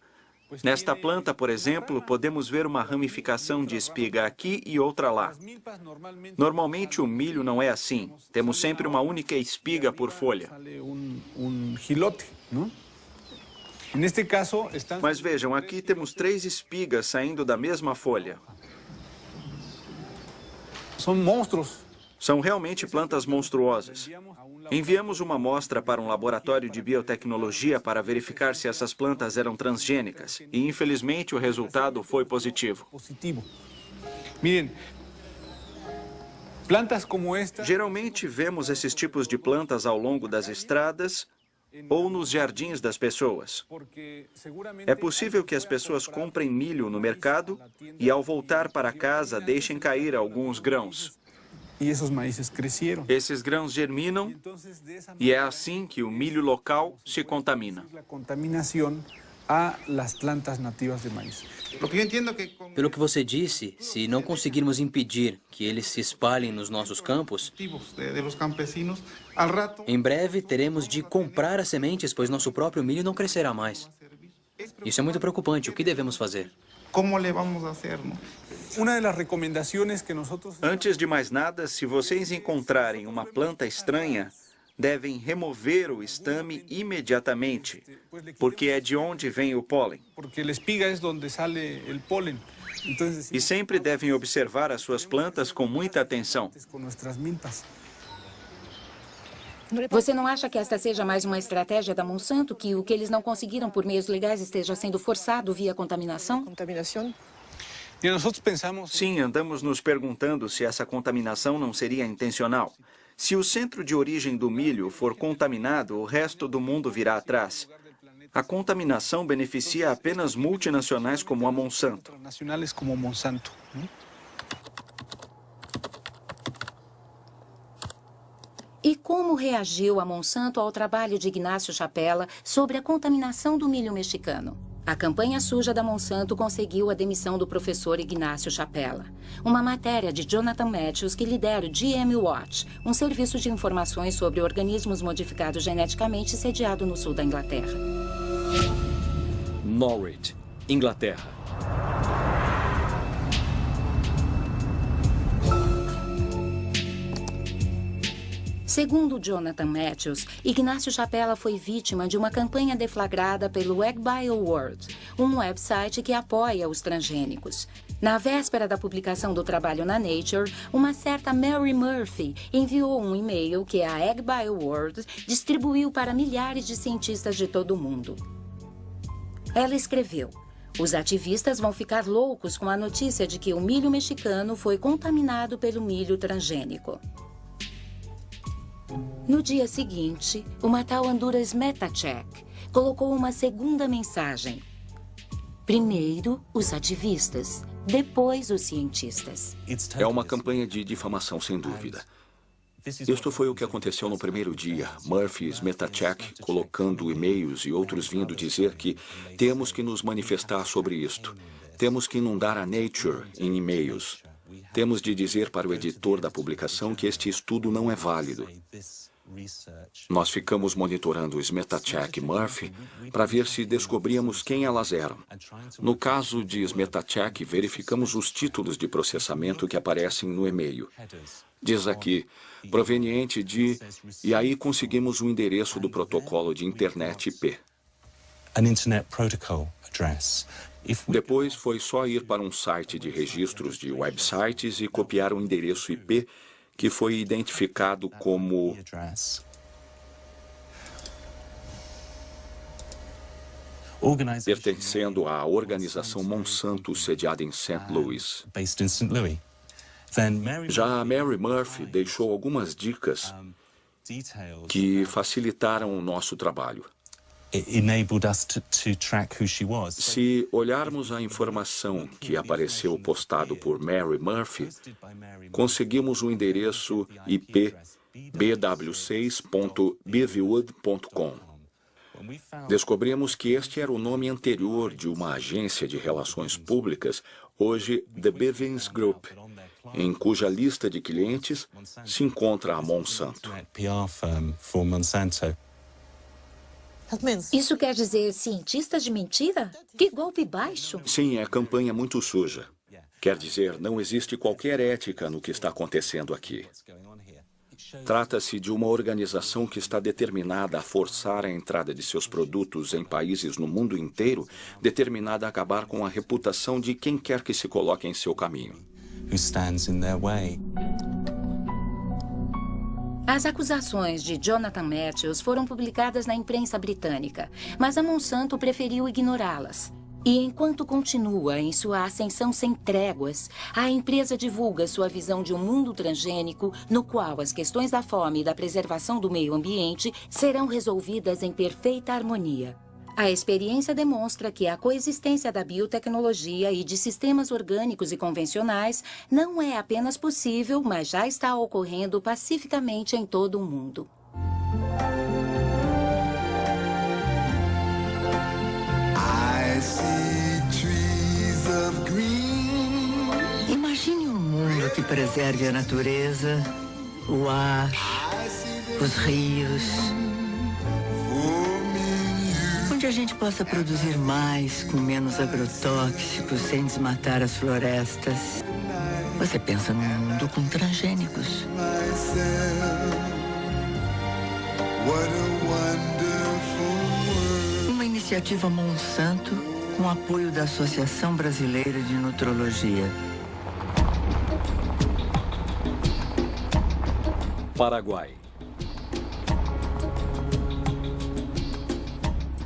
Nesta planta, por exemplo, podemos ver uma ramificação de espiga aqui e outra lá. Normalmente o milho não é assim. Temos sempre uma única espiga por folha. Mas vejam, aqui temos 3 espigas saindo da mesma folha. São realmente plantas monstruosas. Enviamos uma amostra para um laboratório de biotecnologia para verificar se essas plantas eram transgênicas. E, infelizmente, o resultado foi positivo. Geralmente, vemos esses tipos de plantas ao longo das estradas ou nos jardins das pessoas. É possível que as pessoas comprem milho no mercado e, ao voltar para casa, deixem cair alguns grãos. Esses grãos germinam e é assim que o milho local se contamina. Pelo que você disse, se não conseguirmos impedir que eles se espalhem nos nossos campos, em breve teremos de comprar as sementes, pois nosso próprio milho não crescerá mais. Isso é muito preocupante. O que devemos fazer? Antes de mais nada, se vocês encontrarem uma planta estranha, devem remover o estame imediatamente, porque é de onde vem o pólen. E sempre devem observar as suas plantas com muita atenção. Você não acha que esta seja mais uma estratégia da Monsanto, que o que eles não conseguiram por meios legais esteja sendo forçado via contaminação? Sim, andamos nos perguntando se essa contaminação não seria intencional. Se o centro de origem do milho for contaminado, o resto do mundo virá atrás. A contaminação beneficia apenas multinacionais como a Monsanto. E como reagiu a Monsanto ao trabalho de Ignácio Chapela sobre a contaminação do milho mexicano? A campanha suja da Monsanto conseguiu a demissão do professor Ignácio Chapela. Uma matéria de Jonathan Matthews que lidera o GM Watch, um serviço de informações sobre organismos modificados geneticamente sediado no sul da Inglaterra. Norwich, Inglaterra. Segundo Jonathan Matthews, Ignácio Chapela foi vítima de uma campanha deflagrada pelo AgBioWorld, um website que apoia os transgênicos. Na véspera da publicação do trabalho na Nature, uma certa Mary Murphy enviou um e-mail que a AgBioWorld distribuiu para milhares de cientistas de todo o mundo. Ela escreveu: os ativistas vão ficar loucos com a notícia de que o milho mexicano foi contaminado pelo milho transgênico. No dia seguinte, uma tal Honduras Metacheck colocou uma segunda mensagem. Primeiro, os ativistas, depois os cientistas. É uma campanha de difamação, sem dúvida. Isto foi o que aconteceu no primeiro dia. Murphy e Metacheck colocando e-mails e outros vindo dizer que temos que nos manifestar sobre isto. Temos que inundar a Nature em e-mails. Temos de dizer para o editor da publicação que este estudo não é válido. Nós ficamos monitorando Smetacek e Murphy para ver se descobríamos quem elas eram. No caso de Smetacek, verificamos os títulos de processamento que aparecem no e-mail. Diz aqui, proveniente de... E aí conseguimos o endereço do protocolo de internet IP. Depois foi só ir para um site de registros de websites e copiar o endereço IP que foi identificado como pertencendo à organização Monsanto sediada em St. Louis. Já a Mary Murphy deixou algumas dicas que facilitaram o nosso trabalho. Se olharmos a informação que apareceu postado por Mary Murphy, conseguimos o endereço IP bw6.beviwood.com. Descobrimos que este era o nome anterior de uma agência de relações públicas, hoje The Bevins Group, em cuja lista de clientes se encontra a Monsanto. Isso quer dizer cientistas de mentira? Que golpe baixo! Sim, é campanha muito suja. Quer dizer, não existe qualquer ética no que está acontecendo aqui. Trata-se de uma organização que está determinada a forçar a entrada de seus produtos em países no mundo inteiro, determinada a acabar com a reputação de quem quer que se coloque em seu caminho. As acusações de Jonathan Matthews foram publicadas na imprensa britânica, mas a Monsanto preferiu ignorá-las. E enquanto continua em sua ascensão sem tréguas, a empresa divulga sua visão de um mundo transgênico no qual as questões da fome e da preservação do meio ambiente serão resolvidas em perfeita harmonia. A experiência demonstra que a coexistência da biotecnologia e de sistemas orgânicos e convencionais não é apenas possível, mas já está ocorrendo pacificamente em todo o mundo. Imagine um mundo que preserve a natureza, o ar, os rios. Onde a gente possa produzir mais, com menos agrotóxicos, sem desmatar as florestas. Você pensa num mundo com transgênicos. Uma iniciativa Monsanto com apoio da Associação Brasileira de Nutrologia. Paraguai.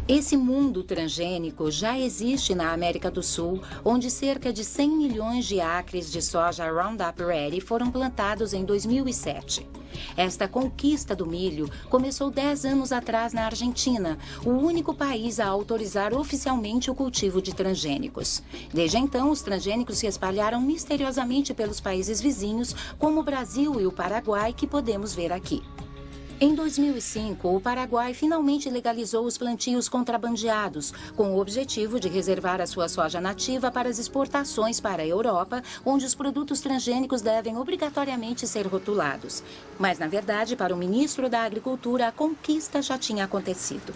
Esse mundo transgênico já existe na América do Sul, onde cerca de 100 milhões de acres de soja Roundup Ready foram plantados em 2007. Esta conquista do milho começou 10 anos atrás na Argentina, o único país a autorizar oficialmente o cultivo de transgênicos. Desde então, os transgênicos se espalharam misteriosamente pelos países vizinhos, como o Brasil e o Paraguai, que podemos ver aqui. Em 2005, o Paraguai finalmente legalizou os plantios contrabandeados, com o objetivo de reservar a sua soja nativa para as exportações para a Europa, onde os produtos transgênicos devem obrigatoriamente ser rotulados. Mas, na verdade, para o ministro da Agricultura, a conquista já tinha acontecido.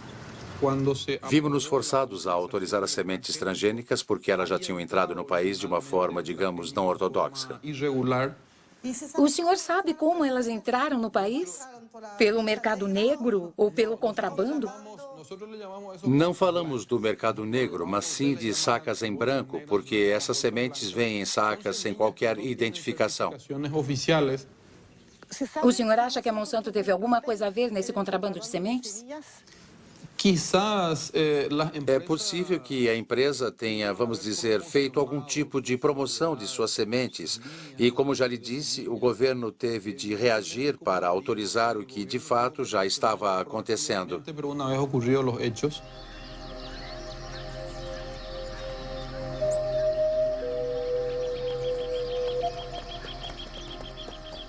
Vimos-nos forçados a autorizar as sementes transgênicas porque elas já tinham entrado no país de uma forma, digamos, não ortodoxa. O senhor sabe como elas entraram no país? Pelo mercado negro ou pelo contrabando? Não falamos do mercado negro, mas sim de sacas em branco, porque essas sementes vêm em sacas sem qualquer identificação. O senhor acha que a Monsanto teve alguma coisa a ver nesse contrabando de sementes? É possível que a empresa tenha, vamos dizer, feito algum tipo de promoção de suas sementes. E, como já lhe disse, o governo teve de reagir para autorizar o que, de fato, já estava acontecendo.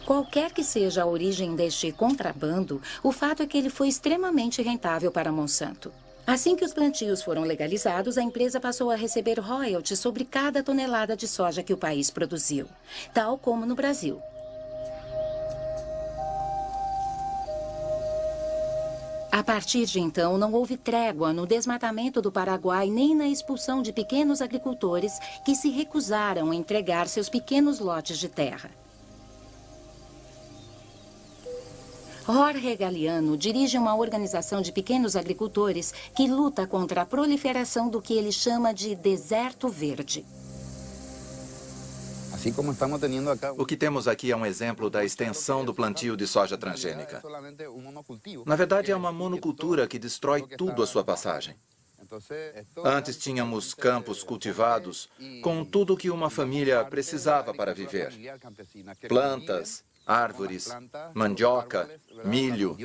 Qualquer que seja a origem deste contrabando, o fato é que ele foi extremamente rentável para a Monsanto. Assim que os plantios foram legalizados, a empresa passou a receber royalties sobre cada tonelada de soja que o país produziu, tal como no Brasil. A partir de então, não houve trégua no desmatamento do Paraguai nem na expulsão de pequenos agricultores que se recusaram a entregar seus pequenos lotes de terra. Jorge Galeano dirige uma organização de pequenos agricultores que luta contra a proliferação do que ele chama de deserto verde. O que temos aqui é um exemplo da extensão do plantio de soja transgênica. Na verdade, é uma monocultura que destrói tudo à sua passagem. Antes tínhamos campos cultivados com tudo o que uma família precisava para viver. Plantas, árvores, mandioca, milho.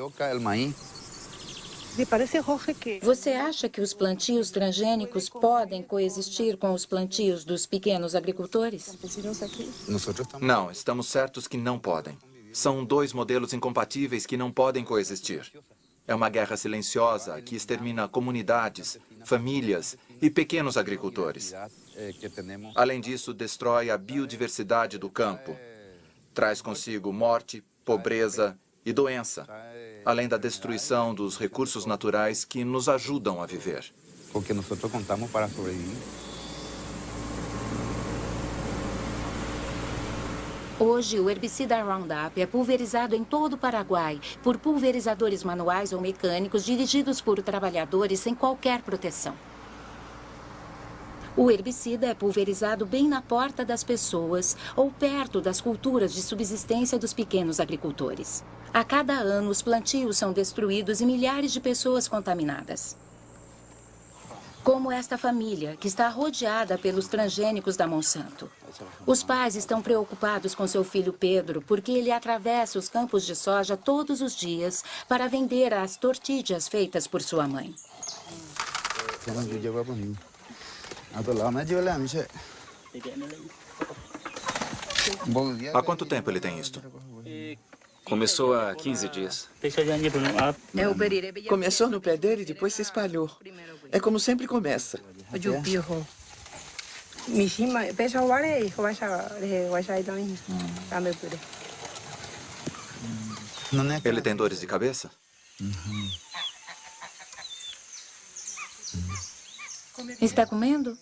Você acha que os plantios transgênicos podem coexistir com os plantios dos pequenos agricultores? Não, estamos certos que não podem. São dois modelos incompatíveis que não podem coexistir. É uma guerra silenciosa que extermina comunidades, famílias e pequenos agricultores. Além disso, destrói a biodiversidade do campo. Traz consigo morte, pobreza e doença, além da destruição dos recursos naturais que nos ajudam a viver. Porque nós contamos para sobreviver. Hoje, o herbicida Roundup é pulverizado em todo o Paraguai por pulverizadores manuais ou mecânicos dirigidos por trabalhadores sem qualquer proteção. O herbicida é pulverizado bem na porta das pessoas ou perto das culturas de subsistência dos pequenos agricultores. A cada ano, os plantios são destruídos e milhares de pessoas contaminadas. Como esta família, que está rodeada pelos transgênicos da Monsanto. Os pais estão preocupados com seu filho Pedro, porque ele atravessa os campos de soja todos os dias para vender as tortillas feitas por sua mãe. Há quanto tempo ele tem isto? Começou há 15 dias. Começou no pé dele e depois se espalhou. É como sempre começa. Ele tem dores de cabeça? Está comendo?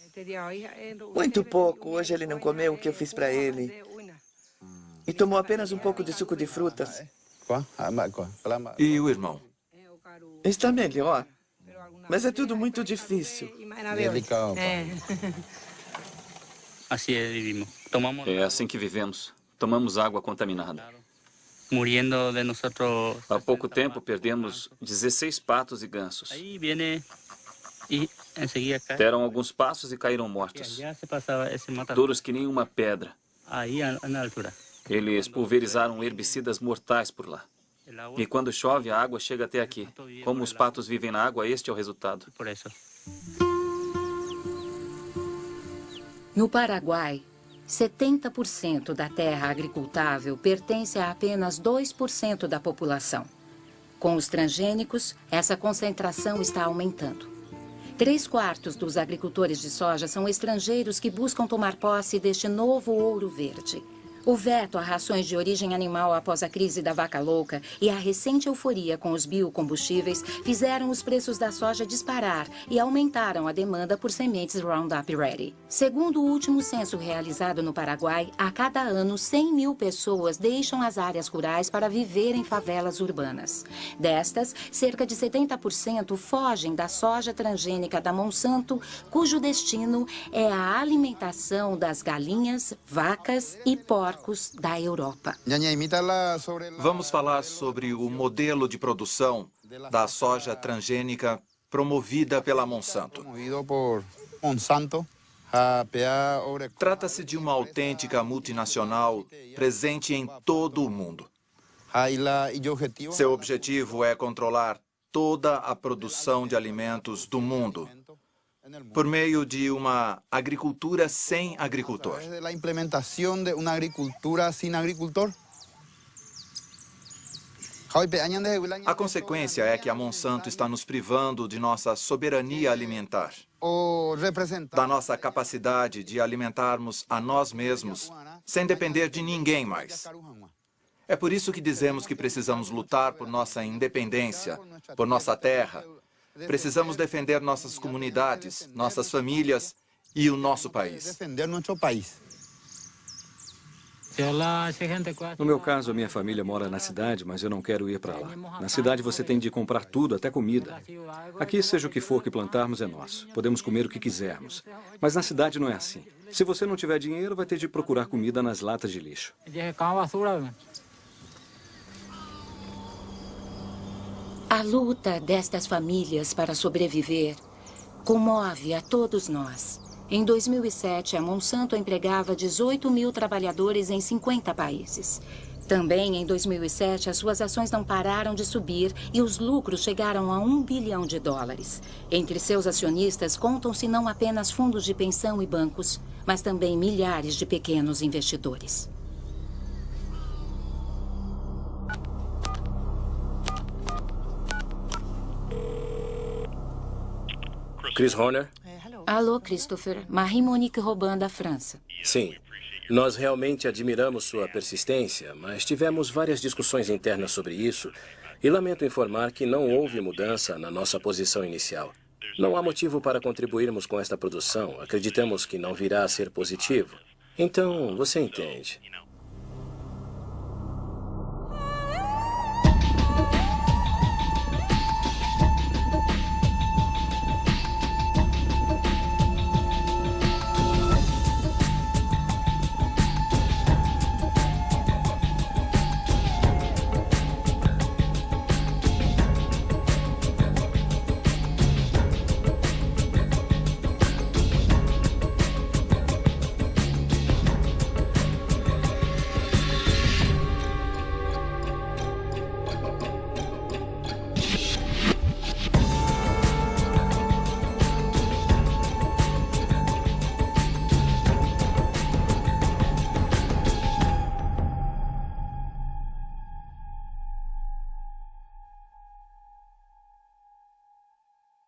Muito pouco. Hoje ele não comeu o que eu fiz para ele. E tomou apenas um pouco de suco de frutas. E o irmão? Está melhor. Mas é tudo muito difícil. É assim que vivemos. Tomamos água contaminada. Há pouco tempo perdemos 16 patos e gansos. Deram alguns passos e caíram mortos. Duros que nem uma pedra. Eles pulverizaram herbicidas mortais por lá. E quando chove, a água chega até aqui. Como os patos vivem na água, este é o resultado. No Paraguai, 70% da terra agricultável pertence a apenas 2% da população. Com os transgênicos, essa concentração está aumentando. 3/4 dos agricultores de soja são estrangeiros que buscam tomar posse deste novo ouro verde. O veto a rações de origem animal após a crise da vaca louca e a recente euforia com os biocombustíveis fizeram os preços da soja disparar e aumentaram a demanda por sementes Roundup Ready. Segundo o último censo realizado no Paraguai, a cada ano 100 mil pessoas deixam as áreas rurais para viver em favelas urbanas. Destas, cerca de 70% fogem da soja transgênica da Monsanto, cujo destino é a alimentação das galinhas, vacas e porcos da Europa. Vamos falar sobre o modelo de produção da soja transgênica promovida pela Monsanto. Trata-se de uma autêntica multinacional presente em todo o mundo. Seu objetivo é controlar toda a produção de alimentos do mundo por meio de uma agricultura sem agricultor. A consequência é que a Monsanto está nos privando de nossa soberania alimentar, da nossa capacidade de alimentarmos a nós mesmos sem depender de ninguém mais. É por isso que dizemos que precisamos lutar por nossa independência, por nossa terra. Precisamos defender nossas comunidades, nossas famílias e o nosso país. No meu caso, a minha família mora na cidade, mas eu não quero ir para lá. Na cidade você tem de comprar tudo, até comida. Aqui, seja o que for que plantarmos, é nosso. Podemos comer o que quisermos. Mas na cidade não é assim. Se você não tiver dinheiro, vai ter de procurar comida nas latas de lixo. A luta destas famílias para sobreviver comove a todos nós. Em 2007, a Monsanto empregava 18 mil trabalhadores em 50 países. Também em 2007, as suas ações não pararam de subir e os lucros chegaram a $1 bilhão. Entre seus acionistas contam-se não apenas fundos de pensão e bancos, mas também milhares de pequenos investidores. Chris Horner? Alô, Christopher. Marie-Monique Robin, da França. Sim. Nós realmente admiramos sua persistência, mas tivemos várias discussões internas sobre isso e lamento informar que não houve mudança na nossa posição inicial. Não há motivo para contribuirmos com esta produção. Acreditamos que não virá a ser positivo. Então, você entende.